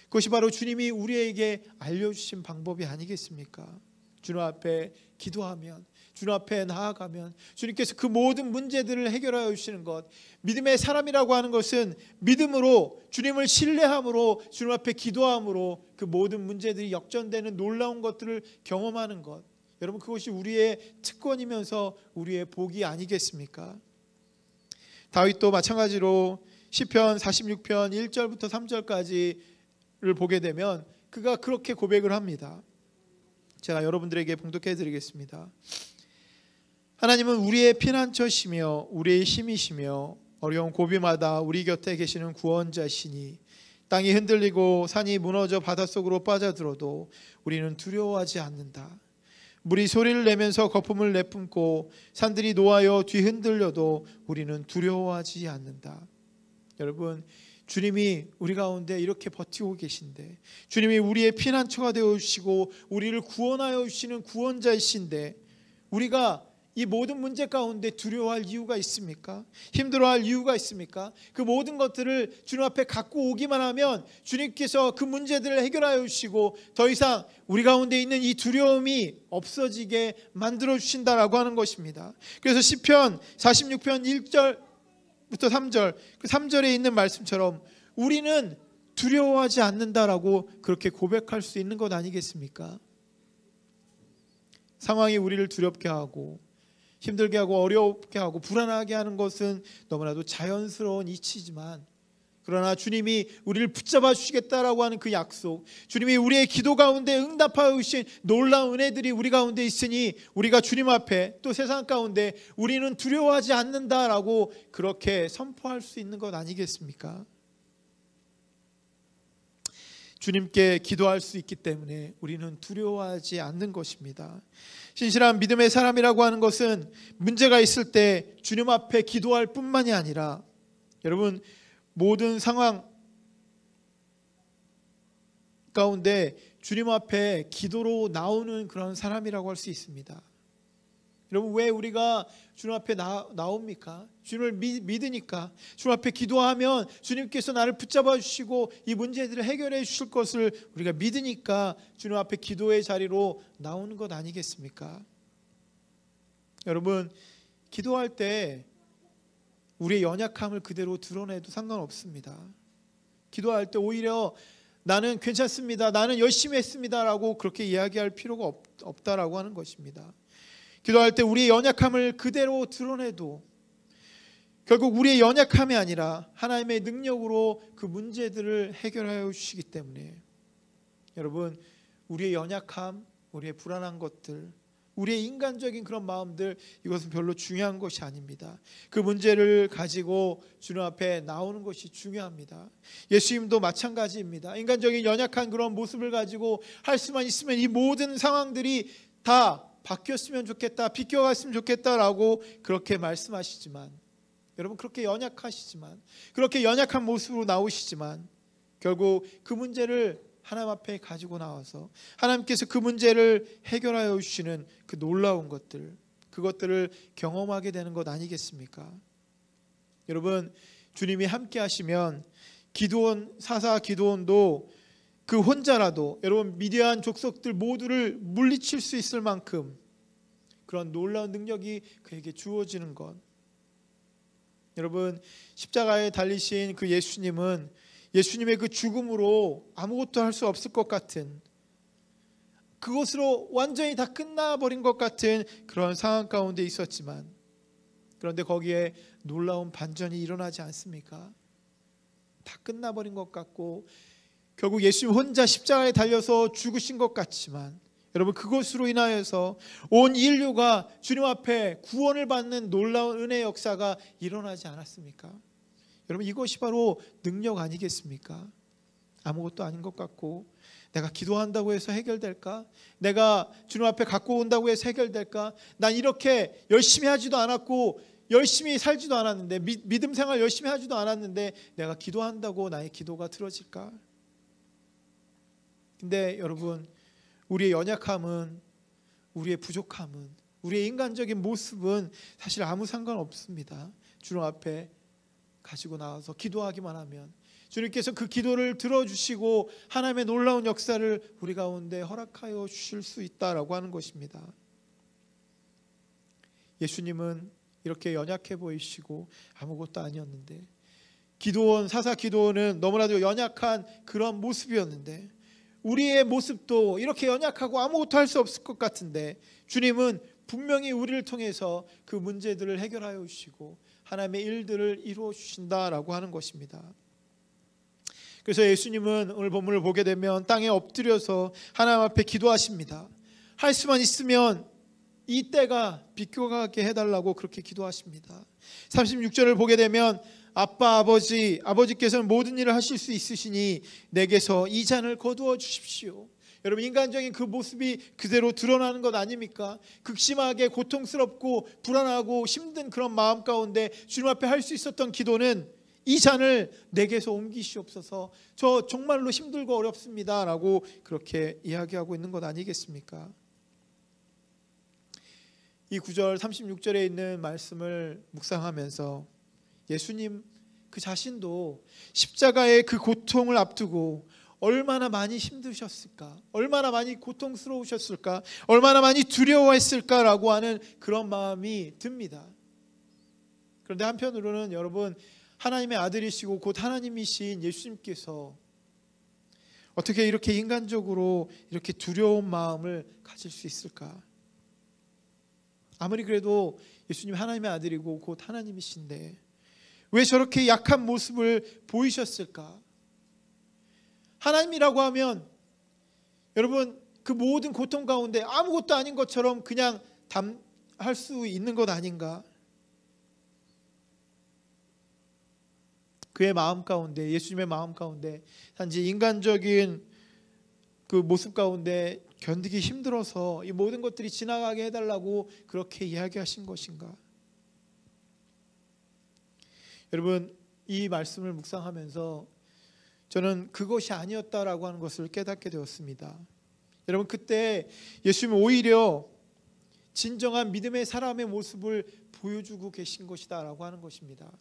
그것이 바로 주님이 우리에게 알려주신 방법이 아니겠습니까? 주님 앞에 기도하면, 주님 앞에 나아가면 주님께서 그 모든 문제들을 해결하여 주시는 것, 믿음의 사람이라고 하는 것은 믿음으로 주님을 신뢰함으로 주님 앞에 기도함으로 그 모든 문제들이 역전되는 놀라운 것들을 경험하는 것, 여러분, 그것이 우리의 특권이면서 우리의 복이 아니겠습니까? 다윗도 마찬가지로 시편 46편 1절부터 3절까지를 보게 되면 그가 그렇게 고백을 합니다. 제가 여러분들에게 봉독해 드리겠습니다. 하나님은 우리의 피난처시며 우리의 힘이시며 어려운 고비마다 우리 곁에 계시는 구원자시니 땅이 흔들리고 산이 무너져 바닷속으로 빠져들어도 우리는 두려워하지 않는다. 물이 소리를 내면서 거품을 내뿜고 산들이 노하여 뒤흔들려도 우리는 두려워하지 않는다. 여러분, 주님이 우리 가운데 이렇게 버티고 계신데, 주님이 우리의 피난처가 되어주시고 우리를 구원하여 주시는 구원자이신데, 우리가 이 모든 문제 가운데 두려워할 이유가 있습니까? 힘들어할 이유가 있습니까? 그 모든 것들을 주님 앞에 갖고 오기만 하면 주님께서 그 문제들을 해결하여 주시고 더 이상 우리 가운데 있는 이 두려움이 없어지게 만들어 주신다라고 하는 것입니다. 그래서 시편 46편 1절부터 3절, 그 3절에 있는 말씀처럼 우리는 두려워하지 않는다라고 그렇게 고백할 수 있는 것 아니겠습니까? 상황이 우리를 두렵게 하고 힘들게 하고 어렵게 하고 불안하게 하는 것은 너무나도 자연스러운 이치지만, 그러나 주님이 우리를 붙잡아 주시겠다라고 하는 그 약속, 주님이 우리의 기도 가운데 응답하여 주신 놀라운 은혜들이 우리 가운데 있으니 우리가 주님 앞에 또 세상 가운데 우리는 두려워하지 않는다라고 그렇게 선포할 수 있는 것 아니겠습니까? 주님께 기도할 수 있기 때문에 우리는 두려워하지 않는 것입니다. 신실한 믿음의 사람이라고 하는 것은 문제가 있을 때 주님 앞에 기도할 뿐만이 아니라, 여러분, 모든 상황 가운데 주님 앞에 기도로 나오는 그런 사람이라고 할 수 있습니다. 여러분, 왜 우리가 주님 앞에 나옵니까? 주님을 믿으니까. 주님 앞에 기도하면 주님께서 나를 붙잡아 주시고 이 문제들을 해결해 주실 것을 우리가 믿으니까 주님 앞에 기도의 자리로 나오는 것 아니겠습니까? 여러분, 기도할 때 우리의 연약함을 그대로 드러내도 상관없습니다. 기도할 때 오히려 나는 괜찮습니다, 나는 열심히 했습니다라고 그렇게 이야기할 필요가 없다라고 하는 것입니다. 기도할 때 우리의 연약함을 그대로 드러내도 결국 우리의 연약함이 아니라 하나님의 능력으로 그 문제들을 해결하여 주시기 때문에, 여러분, 우리의 연약함, 우리의 불안한 것들, 우리의 인간적인 그런 마음들, 이것은 별로 중요한 것이 아닙니다. 그 문제를 가지고 주님 앞에 나오는 것이 중요합니다. 예수님도 마찬가지입니다. 인간적인 연약한 그런 모습을 가지고 할 수만 있으면 이 모든 상황들이 다 바뀌었으면 좋겠다, 비껴갔으면 좋겠다라고 그렇게 말씀하시지만, 여러분, 그렇게 연약하시지만, 그렇게 연약한 모습으로 나오시지만 결국 그 문제를 하나님 앞에 가지고 나와서 하나님께서 그 문제를 해결하여 주시는 그 놀라운 것들, 그것들을 경험하게 되는 것 아니겠습니까? 여러분, 주님이 함께 하시면 기드온, 사사 기드온도 그 혼자라도 여러분 미디안 족속들 모두를 물리칠 수 있을 만큼 그런 놀라운 능력이 그에게 주어지는 것. 여러분, 십자가에 달리신 그 예수님은 예수님의 그 죽음으로 아무것도 할 수 없을 것 같은, 그것으로 완전히 다 끝나버린 것 같은 그런 상황 가운데 있었지만, 그런데 거기에 놀라운 반전이 일어나지 않습니까? 다 끝나버린 것 같고 결국 예수님 혼자 십자가에 달려서 죽으신 것 같지만, 여러분, 그것으로 인하여서 온 인류가 주님 앞에 구원을 받는 놀라운 은혜의 역사가 일어나지 않았습니까? 여러분, 이것이 바로 능력 아니겠습니까? 아무것도 아닌 것 같고, 내가 기도한다고 해서 해결될까? 내가 주님 앞에 갖고 온다고 해서 해결될까? 난 이렇게 열심히 하지도 않았고 열심히 살지도 않았는데, 믿음 생활 열심히 하지도 않았는데 내가 기도한다고 나의 기도가 들어질까? 근데 여러분, 우리의 연약함은, 우리의 부족함은, 우리의 인간적인 모습은 사실 아무 상관없습니다. 주님 앞에 가지고 나와서 기도하기만 하면 주님께서 그 기도를 들어주시고 하나님의 놀라운 역사를 우리 가운데 허락하여 주실 수 있다라고 하는 것입니다. 예수님은 이렇게 연약해 보이시고 아무것도 아니었는데, 기드온, 사사 기드온은 너무나도 연약한 그런 모습이었는데, 우리의 모습도 이렇게 연약하고 아무것도 할 수 없을 것 같은데 주님은 분명히 우리를 통해서 그 문제들을 해결하여 주시고 하나님의 일들을 이루어 주신다라고 하는 것입니다. 그래서 예수님은 오늘 본문을 보게 되면 땅에 엎드려서 하나님 앞에 기도하십니다. 할 수만 있으면 이 때가 비껴가게 해달라고 그렇게 기도하십니다. 36절을 보게 되면 아빠 아버지께서는 모든 일을 하실 수 있으시니 내게서 이 잔을 거두어 주십시오. 여러분, 인간적인 그 모습이 그대로 드러나는 것 아닙니까? 극심하게 고통스럽고 불안하고 힘든 그런 마음 가운데 주님 앞에 할 수 있었던 기도는 이 잔을 내게서 옮기시옵소서, 저 정말로 힘들고 어렵습니다 라고 그렇게 이야기하고 있는 것 아니겠습니까? 이 9절 36절에 있는 말씀을 묵상하면서 예수님 그 자신도 십자가의 그 고통을 앞두고 얼마나 많이 힘드셨을까, 얼마나 많이 고통스러우셨을까, 얼마나 많이 두려워했을까라고 하는 그런 마음이 듭니다. 그런데 한편으로는 여러분, 하나님의 아들이시고 곧 하나님이신 예수님께서 어떻게 이렇게 인간적으로 이렇게 두려운 마음을 가질 수 있을까? 아무리 그래도 예수님 하나님의 아들이고 곧 하나님이신데 왜 저렇게 약한 모습을 보이셨을까? 하나님이라고 하면 여러분, 그 모든 고통 가운데 아무것도 아닌 것처럼 그냥 담할 수 있는 것 아닌가? 그의 마음 가운데, 예수님의 마음 가운데 단지 인간적인 그 모습 가운데 견디기 힘들어서 이 모든 것들이 지나가게 해달라고 그렇게 이야기하신 것인가? 여러분, 이 말씀을 묵상하면서 저는 그것이 아니었다라고 하는 것을 깨닫게 되었습니다. 여러분, 그때 예수님은 오히려 진정한 믿음의 사람의 모습을 보여주고 계신 것이다라고 하는 것입니다.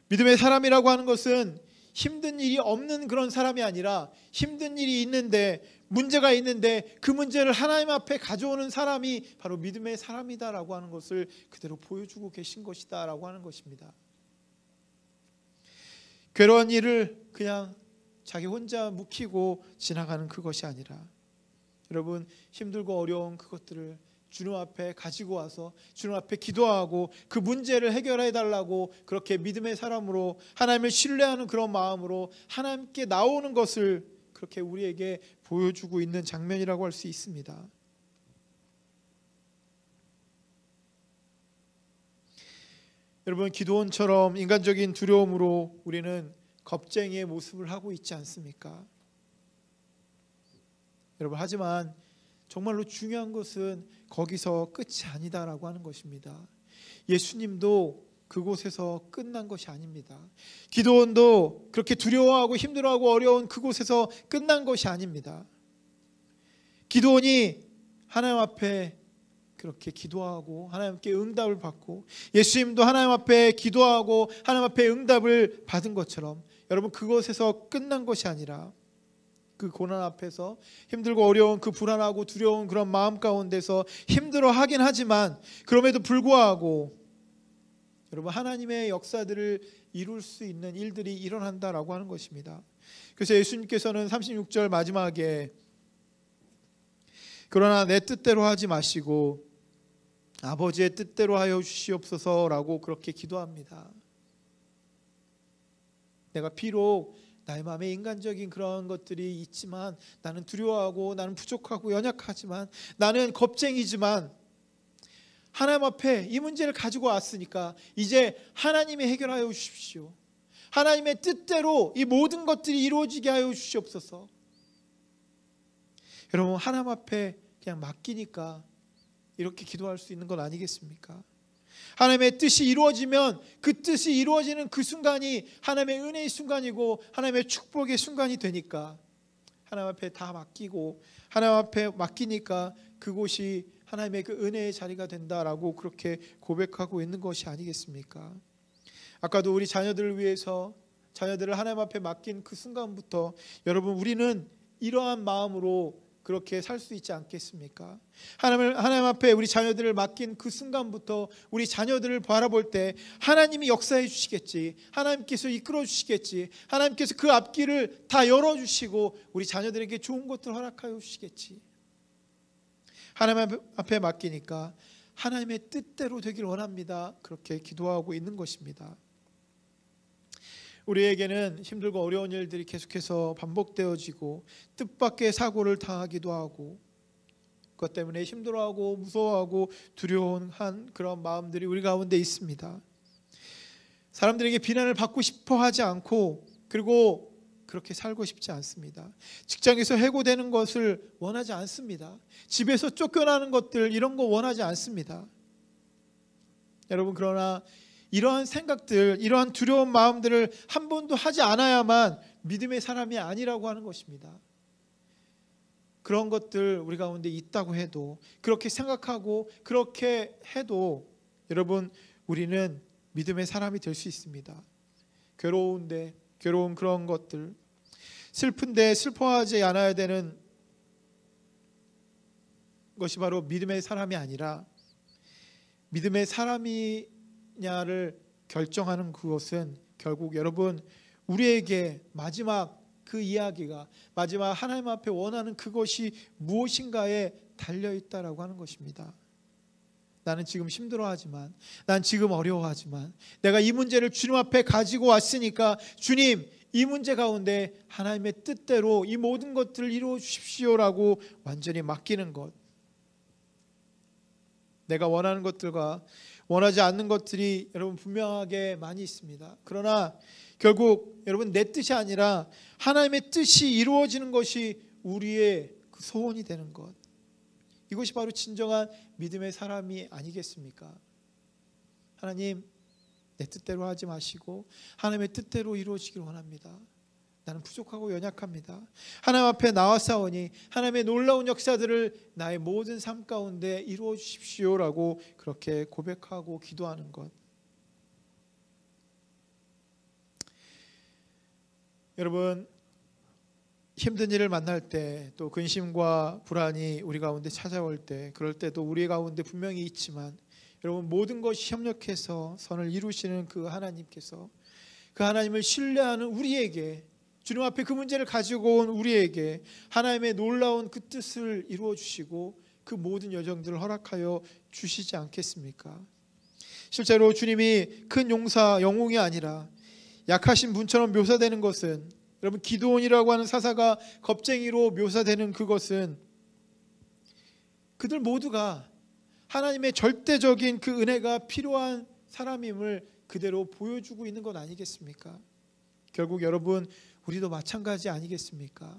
믿음의 사람이라고 하는 것은 힘든 일이 없는 그런 사람이 아니라 힘든 일이 있는데, 문제가 있는데 그 문제를 하나님 앞에 가져오는 사람이 바로 믿음의 사람이다라고 하는 것을 그대로 보여주고 계신 것이다라고 하는 것입니다. 괴로운 일을 그냥 자기 혼자 묵히고 지나가는 그것이 아니라 여러분, 힘들고 어려운 그것들을 주님 앞에 가지고 와서 주님 앞에 기도하고 그 문제를 해결해 달라고 그렇게 믿음의 사람으로 하나님을 신뢰하는 그런 마음으로 하나님께 나오는 것을 그렇게 우리에게 보여주고 있는 장면이라고 할 수 있습니다. 여러분, 기도원처럼 인간적인 두려움으로 우리는 겁쟁이의 모습을 하고 있지 않습니까? 여러분, 하지만 정말로 중요한 것은 거기서 끝이 아니다라고 하는 것입니다. 예수님도 그곳에서 끝난 것이 아닙니다. 기도원도 그렇게 두려워하고 힘들어하고 어려운 그곳에서 끝난 것이 아닙니다. 기도원이 하나님 앞에 그렇게 기도하고 하나님께 응답을 받고, 예수님도 하나님 앞에 기도하고 하나님 앞에 응답을 받은 것처럼 여러분, 그것에서 끝난 것이 아니라 그 고난 앞에서 힘들고 어려운 그 불안하고 두려운 그런 마음 가운데서 힘들어하긴 하지만 그럼에도 불구하고 여러분, 하나님의 역사들을 이룰 수 있는 일들이 일어난다라고 하는 것입니다. 그래서 예수님께서는 36절 마지막에 그러나 내 뜻대로 하지 마시고 아버지의 뜻대로 하여 주시옵소서라고 그렇게 기도합니다. 내가 비록 나의 마음에 인간적인 그런 것들이 있지만, 나는 두려워하고 나는 부족하고 연약하지만, 나는 겁쟁이지만 하나님 앞에 이 문제를 가지고 왔으니까 이제 하나님이 해결하여 주십시오. 하나님의 뜻대로 이 모든 것들이 이루어지게 하여 주시옵소서. 여러분, 하나님 앞에 그냥 맡기니까 이렇게 기도할 수 있는 건 아니겠습니까? 하나님의 뜻이 이루어지면 그 뜻이 이루어지는 그 순간이 하나님의 은혜의 순간이고 하나님의 축복의 순간이 되니까 하나님 앞에 다 맡기고 하나님 앞에 맡기니까 그곳이 하나님의 그 은혜의 자리가 된다라고 그렇게 고백하고 있는 것이 아니겠습니까? 아까도 우리 자녀들을 위해서 자녀들을 하나님 앞에 맡긴 그 순간부터 여러분, 우리는 이러한 마음으로 그렇게 살 수 있지 않겠습니까? 하나님 앞에 우리 자녀들을 맡긴 그 순간부터 우리 자녀들을 바라볼 때 하나님이 역사해 주시겠지, 하나님께서 이끌어 주시겠지, 하나님께서 그 앞길을 다 열어주시고 우리 자녀들에게 좋은 것들 허락하여 주시겠지. 하나님 앞에 맡기니까 하나님의 뜻대로 되길 원합니다. 그렇게 기도하고 있는 것입니다. 우리에게는 힘들고 어려운 일들이 계속해서 반복되어지고 뜻밖의 사고를 당하기도 하고 그것 때문에 힘들어하고 무서워하고 두려워한 그런 마음들이 우리 가운데 있습니다. 사람들에게 비난을 받고 싶어 하지 않고, 그리고 그렇게 살고 싶지 않습니다. 직장에서 해고되는 것을 원하지 않습니다. 집에서 쫓겨나는 것들, 이런 거 원하지 않습니다. 여러분, 그러나 이러한 생각들, 이러한 두려운 마음들을 한 번도 하지 않아야만 믿음의 사람이 아니라고 하는 것입니다. 그런 것들 우리 가운데 있다고 해도, 그렇게 생각하고 그렇게 해도 여러분, 우리는 믿음의 사람이 될 수 있습니다. 괴로운데 괴로운 그런 것들, 슬픈데 슬퍼하지 않아야 되는 것이 바로 믿음의 사람이 아니라, 믿음의 사람이냐를 결정하는 그것은 결국 여러분, 우리에게 마지막 그 이야기가, 마지막 하나님 앞에 원하는 그것이 무엇인가에 달려있다라고 하는 것입니다. 나는 지금 힘들어하지만, 난 지금 어려워하지만, 내가 이 문제를 주님 앞에 가지고 왔으니까 주님, 이 문제 가운데 하나님의 뜻대로 이 모든 것들을 이루어 주십시오라고 완전히 맡기는 것. 내가 원하는 것들과 원하지 않는 것들이 여러분 분명하게 많이 있습니다. 그러나 결국 여러분, 내 뜻이 아니라 하나님의 뜻이 이루어지는 것이 우리의 그 소원이 되는 것, 이것이 바로 진정한 믿음의 사람이 아니겠습니까? 하나님, 내 뜻대로 하지 마시고 하나님의 뜻대로 이루어지길 원합니다. 나는 부족하고 연약합니다. 하나님 앞에 나와싸우니 하나님의 놀라운 역사들을 나의 모든 삶 가운데 이루어 주십시오라고 그렇게 고백하고 기도하는 것. 여러분, 힘든 일을 만날 때, 또 근심과 불안이 우리 가운데 찾아올 때, 그럴 때도 우리 가운데 분명히 있지만 여러분, 모든 것이 협력해서 선을 이루시는 그 하나님께서, 그 하나님을 신뢰하는 우리에게, 주님 앞에 그 문제를 가지고 온 우리에게 하나님의 놀라운 그 뜻을 이루어 주시고 그 모든 여정들을 허락하여 주시지 않겠습니까? 실제로 주님이 큰 용사, 영웅이 아니라 약하신 분처럼 묘사되는 것은, 여러분, 기드온이라고 하는 사사가 겁쟁이로 묘사되는 그것은 그들 모두가 하나님의 절대적인 그 은혜가 필요한 사람임을 그대로 보여주고 있는 것 아니겠습니까? 결국 여러분, 우리도 마찬가지 아니겠습니까?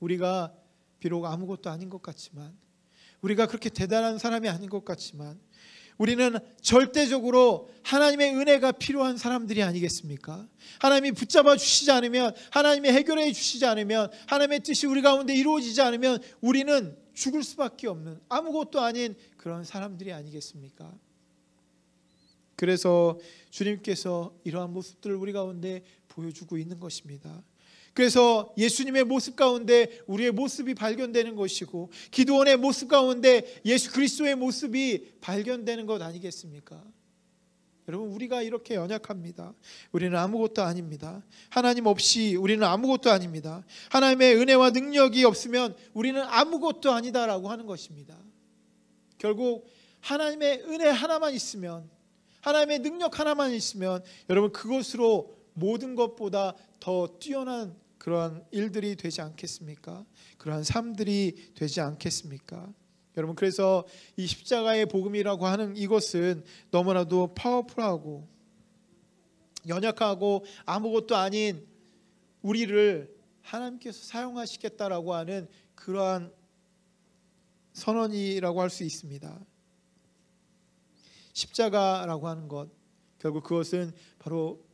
우리가 비록 아무것도 아닌 것 같지만, 우리가 그렇게 대단한 사람이 아닌 것 같지만, 우리는 절대적으로 하나님의 은혜가 필요한 사람들이 아니겠습니까? 하나님이 붙잡아 주시지 않으면, 하나님이 해결해 주시지 않으면, 하나님의 뜻이 우리 가운데 이루어지지 않으면 우리는 죽을 수밖에 없는 아무것도 아닌 그런 사람들이 아니겠습니까? 그래서 주님께서 이러한 모습들을 우리 가운데 보여주고 있는 것입니다. 그래서 예수님의 모습 가운데 우리의 모습이 발견되는 것이고, 기드온의 모습 가운데 예수 그리스도의 모습이 발견되는 것 아니겠습니까? 여러분, 우리가 이렇게 연약합니다. 우리는 아무것도 아닙니다. 하나님 없이 우리는 아무것도 아닙니다. 하나님의 은혜와 능력이 없으면 우리는 아무것도 아니다라고 하는 것입니다. 결국 하나님의 은혜 하나만 있으면, 하나님의 능력 하나만 있으면 여러분, 그것으로 모든 것보다 더 뛰어난 그러한 일들이 되지 않겠습니까? 그러한 삶들이 되지 않겠습니까? 여러분, 그래서 이 십자가의 복음이라고 하는 이것은 너무나도 파워풀하고 연약하고 아무것도 아닌 우리를 하나님께서 사용하시겠다라고 하는 그러한 선언이라고 할 수 있습니다. 십자가라고 하는 것, 결국 그것은 바로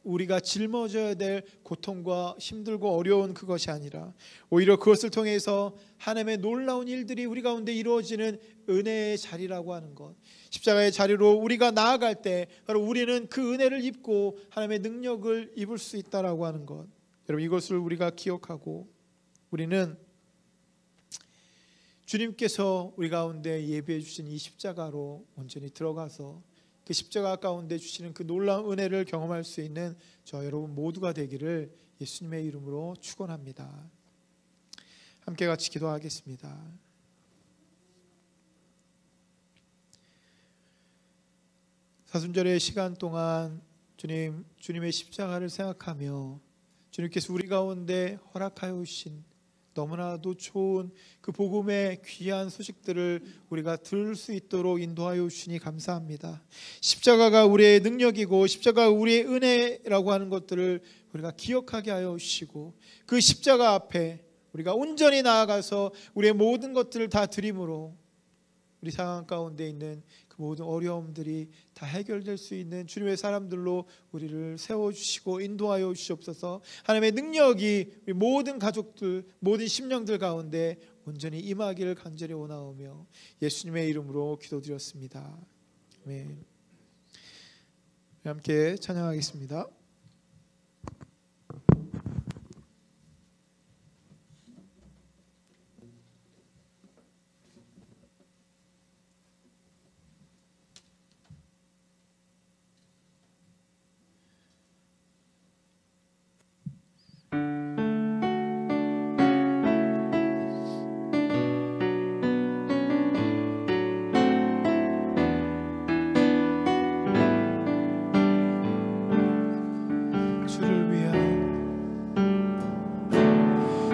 우리가 짊어져야 될 고통과 힘들고 어려운 그것이 아니라 오히려 그것을 통해서 하나님의 놀라운 일들이 우리 가운데 이루어지는 은혜의 자리라고 하는 것, 십자가의 자리로 우리가 나아갈 때 바로 우리는 그 은혜를 입고 하나님의 능력을 입을 수 있다라고 하는 것, 여러분, 이것을 우리가 기억하고 우리는 주님께서 우리 가운데 예비해 주신 이 십자가로 온전히 들어가서 그 십자가 가운데 주시는 그 놀라운 은혜를 경험할 수 있는 저 여러분 모두가 되기를 예수님의 이름으로 축원합니다. 함께 같이 기도하겠습니다. 사순절의 시간 동안 주님의 십자가를 생각하며 주님께서 우리 가운데 허락하여 주신 너무나도 좋은 그 복음의 귀한 소식들을 우리가 들을 수 있도록 인도하여 주시니 감사합니다. 십자가가 우리의 능력이고 십자가가 우리의 은혜라고 하는 것들을 우리가 기억하게 하여 주시고, 그 십자가 앞에 우리가 온전히 나아가서 우리의 모든 것들을 다 드림으로 우리 상황 가운데 있는 그 모든 어려움들이 다 해결될 수 있는 주님의 사람들로 우리를 세워주시고 인도하여 주시옵소서. 하나님의 능력이 우리 모든 가족들, 모든 심령들 가운데 온전히 임하기를 간절히 원하오며 예수님의 이름으로 기도드렸습니다. 아멘. 함께 찬양하겠습니다.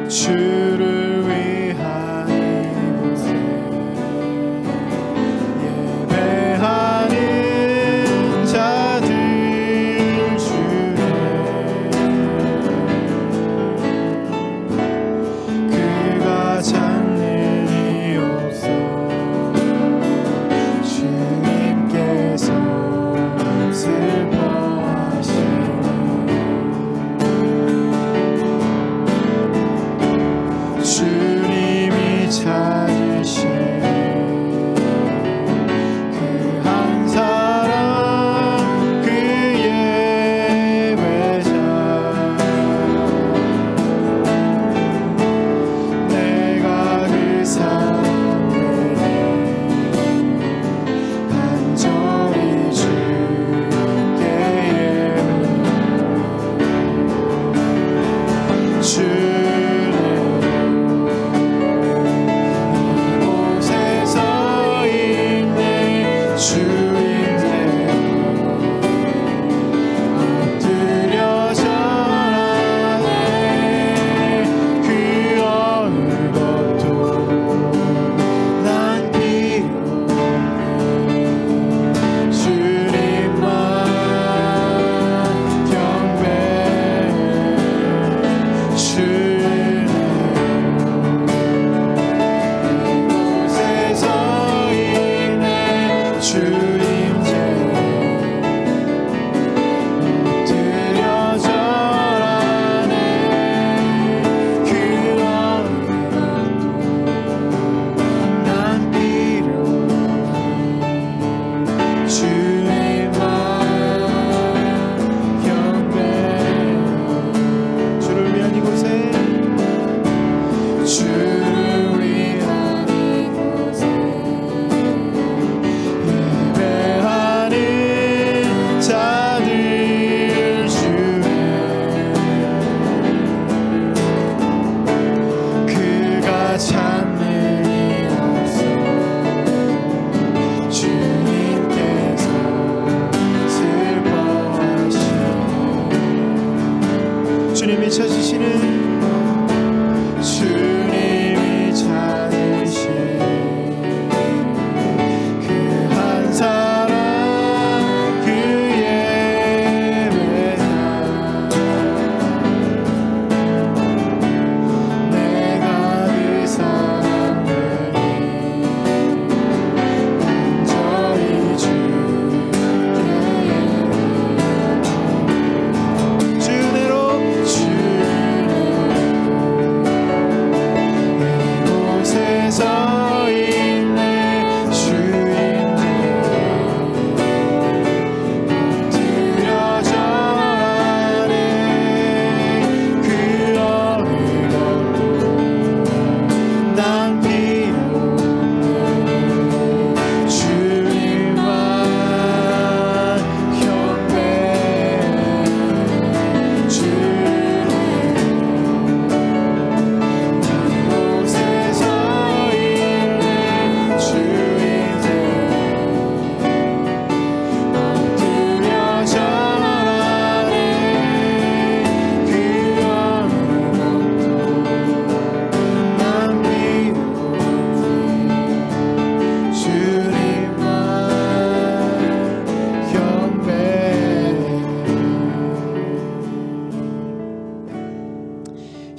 주를 위한 이곳에 예배하는 자들 주에 그가 장르리 없어 주님께서 슬퍼하시네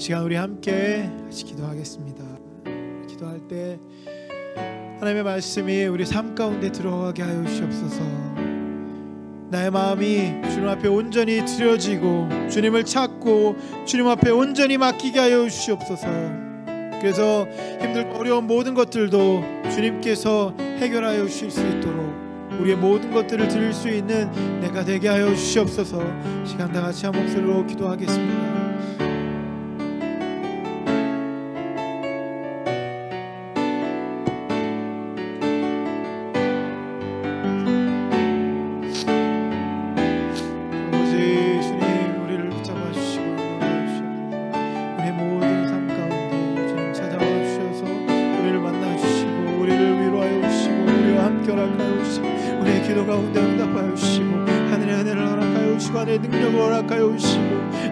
시간 우리 함께 같이 기도하겠습니다. 기도할 때 하나님의 말씀이 우리 삶 가운데 들어가게 하여 주시옵소서. 나의 마음이 주님 앞에 온전히 드려지고 주님을 찾고 주님 앞에 온전히 맡기게 하여 주시옵소서. 그래서 힘들고 어려운 모든 것들도 주님께서 해결하여 주실 수 있도록 우리의 모든 것들을 드릴 수 있는 내가 되게 하여 주시옵소서. 시간 다 같이 한 목소리로 기도하겠습니다.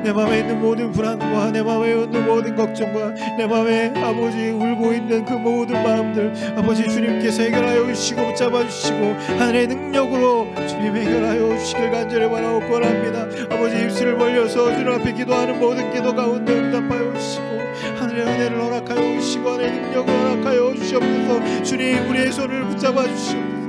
내 마음에 있는 모든 불안과 내 마음에 있는 모든 걱정과 내 마음에 아버지 울고 있는 그 모든 마음들 아버지 주님께서 해결하여 주시고 붙잡아 주시고 하늘의 능력으로 주님 해결하여 주시길 간절히 바라옵고 원합니다. 아버지 입술을 벌려서 주님 앞에 기도하는 모든 기도 가운데 응답하여 주시고 하늘의 은혜를 허락하여 주시고 하늘의 능력을 허락하여 주시옵소서. 주님 우리의 손을 붙잡아 주시옵소서.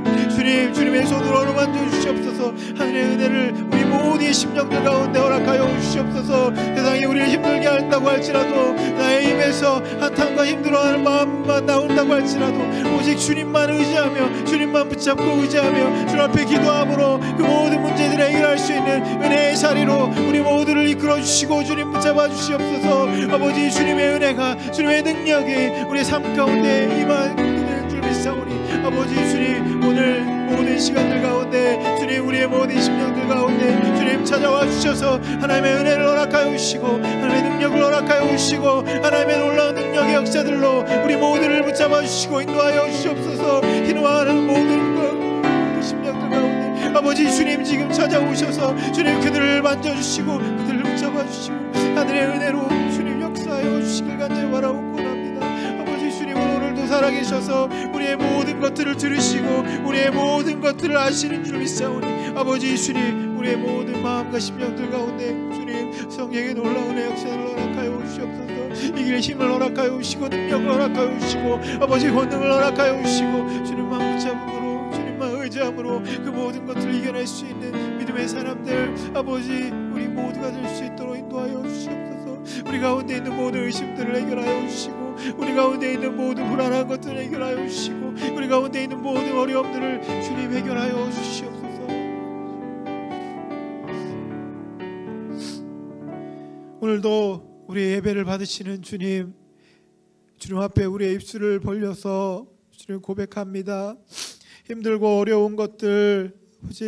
주님의 손으로 어루만져 주시옵소서. 하늘의 은혜를 우리 모든 심령들 가운데 허락하여 주시옵소서. 세상이 우리를 힘들게 한다고 할지라도 나의 힘에서 한탄과 힘들어하는 마음만 나온다고 할지라도 오직 주님만 의지하며 주님만 붙잡고 의지하며 주님 앞에 기도함으로 그 모든 문제들을 해결할 수 있는 은혜의 자리로 우리 모두를 이끌어 주시고 주님 붙잡아 주시옵소서. 아버지 주님의 은혜가 주님의 능력이 우리 삶 가운데 임하는 줄 믿사오니 아버지 주님 오늘 모든 시간들 가운데 주님 우리의 모든 심령들 가운데 주님 찾아와 주셔서 하나님의 은혜를 허락하여 주시고 하나님의 능력을 허락하여 주시고 하나님의 놀라운 능력의 역사들로 우리 모두를 붙잡아 주시고 인도하여 주시옵소서. 기도하는 모든 심령들 가운데 아버지 주님 지금 찾아오셔서 주님 그들을 만져주시고 그들을 붙잡아 주시고 하늘의 은혜로 주님 역사하여 주시길 간절히 바라옵고 합니다. 아버지 주님은 오늘도 살아계셔서 우리의 모든 것들을 들으시고 우리의 모든 것들을 아시는 줄 믿사오니 아버지 주님 우리의 모든 마음과 심령들 가운데 주님 성령의 놀라운 역사를 허락하여 주시옵소서. 이길 힘을 허락하여 주시고 능력을 허락하여 주시고 아버지 권능을 허락하여 주시고 주님만 붙잡음으로 주님만 의지함으로 그 모든 것들을 이겨낼 수 있는 믿음의 사람들 아버지 우리 모두가 될 수 있도록 인도하여 주시옵소서. 우리 가운데 있는 모든 의심들을 해결하여 주시고 우리 가운데 있는 모든 불안한 것들을 해결하여 주시고 우리 가운데 있는 모든 어려움들을 주님 해결하여 주시옵소서. 오늘도 우리 예배를 받으시는 주님 앞에 우리의 입술을 벌려서 주님 고백합니다. 힘들고 어려운 것들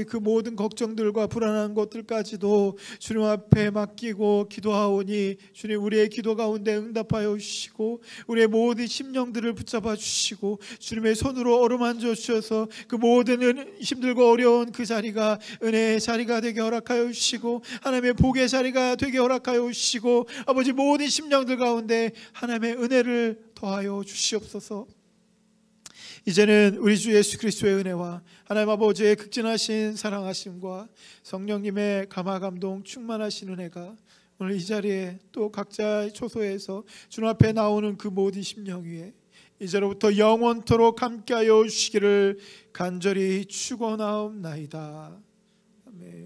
그 모든 걱정들과 불안한 것들까지도 주님 앞에 맡기고 기도하오니 주님 우리의 기도 가운데 응답하여 주시고 우리의 모든 심령들을 붙잡아 주시고 주님의 손으로 어루만져 주셔서 그 모든 힘들고 어려운 그 자리가 은혜의 자리가 되게 허락하여 주시고 하나님의 복의 자리가 되게 허락하여 주시고 아버지 모든 심령들 가운데 하나님의 은혜를 더하여 주시옵소서. 이제는 우리 주 예수 그리스도의 은혜와 하나님 아버지의 극진하신 사랑하심과 성령님의 감화감동 충만하신 은혜가 오늘 이 자리에 또 각자의 초소에서 주님 앞에 나오는 그 모든 심령 위에 이제로부터 영원토록 함께하여 주시기를 간절히 축원하옵나이다. 아멘.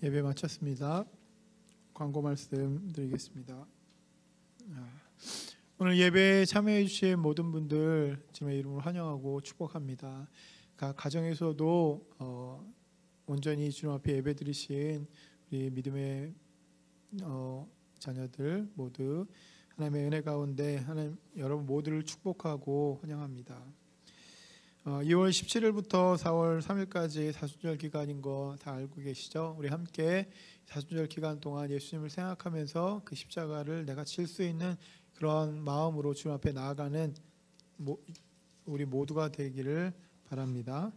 예배 마쳤습니다. 광고 말씀 드리겠습니다. 오늘 예배에 참여해 주신 모든 분들 주님의 이름으로 환영하고 축복합니다. 각 가정에서도 온전히 주님 앞에 예배 드리신 우리 믿음의 자녀들 모두 하나님의 은혜 가운데 하나님 여러분 모두를 축복하고 환영합니다. 2월 17일부터 4월 3일까지 사순절 기간인 거 다 알고 계시죠? 우리 함께 사순절 기간 동안 예수님을 생각하면서 그 십자가를 내가 칠 수 있는 그런 마음으로 주님 앞에 나아가는 우리 모두가 되기를 바랍니다.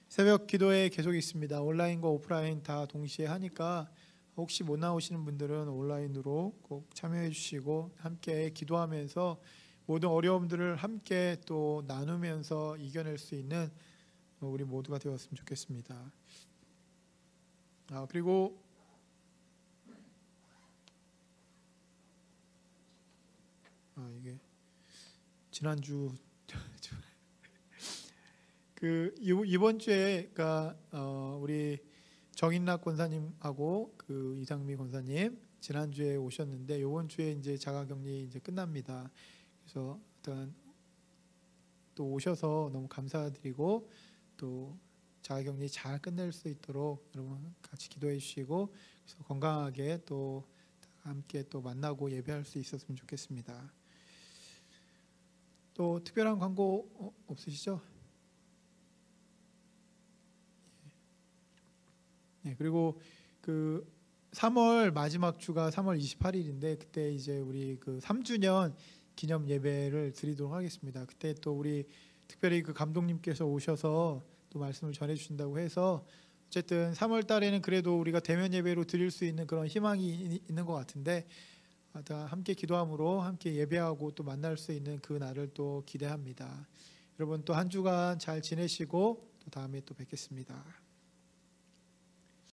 새벽 기도회 계속 있습니다. 온라인과 오프라인 다 동시에 하니까 혹시 못 나오시는 분들은 온라인으로 꼭 참여해 주시고 함께 기도하면서 모든 어려움들을 함께 또 나누면서 이겨낼 수 있는 우리 모두가 되었으면 좋겠습니다. 그리고 이게 지난주 그 이번 주에 그러니까 우리 정인락 권사님하고 그 이상미 권사님 지난주에 오셨는데 이번 주에 이제 자가격리 이제 끝납니다. 그래서 일단 또 오셔서 너무 감사드리고 또 자가격리 잘 끝낼 수 있도록 여러분 같이 기도해 주시고 그래서 건강하게 또 함께 또 만나고 예배할 수 있었으면 좋겠습니다. 또 특별한 광고 없으시죠? 네, 그리고 그 3월 마지막 주가 3월 28일인데 그때 이제 우리 그 3주년 기념 예배를 드리도록 하겠습니다. 그때 또 우리 특별히 그 감독님께서 오셔서 또 말씀을 전해 주신다고 해서 어쨌든 3월 달에는 그래도 우리가 대면 예배로 드릴 수 있는 그런 희망이 있는 것 같은데 다 함께 기도함으로 함께 예배하고 또 만날 수 있는 그 날을 또 기대합니다. 여러분 또 한 주간 잘 지내시고 또 다음에 또 뵙겠습니다.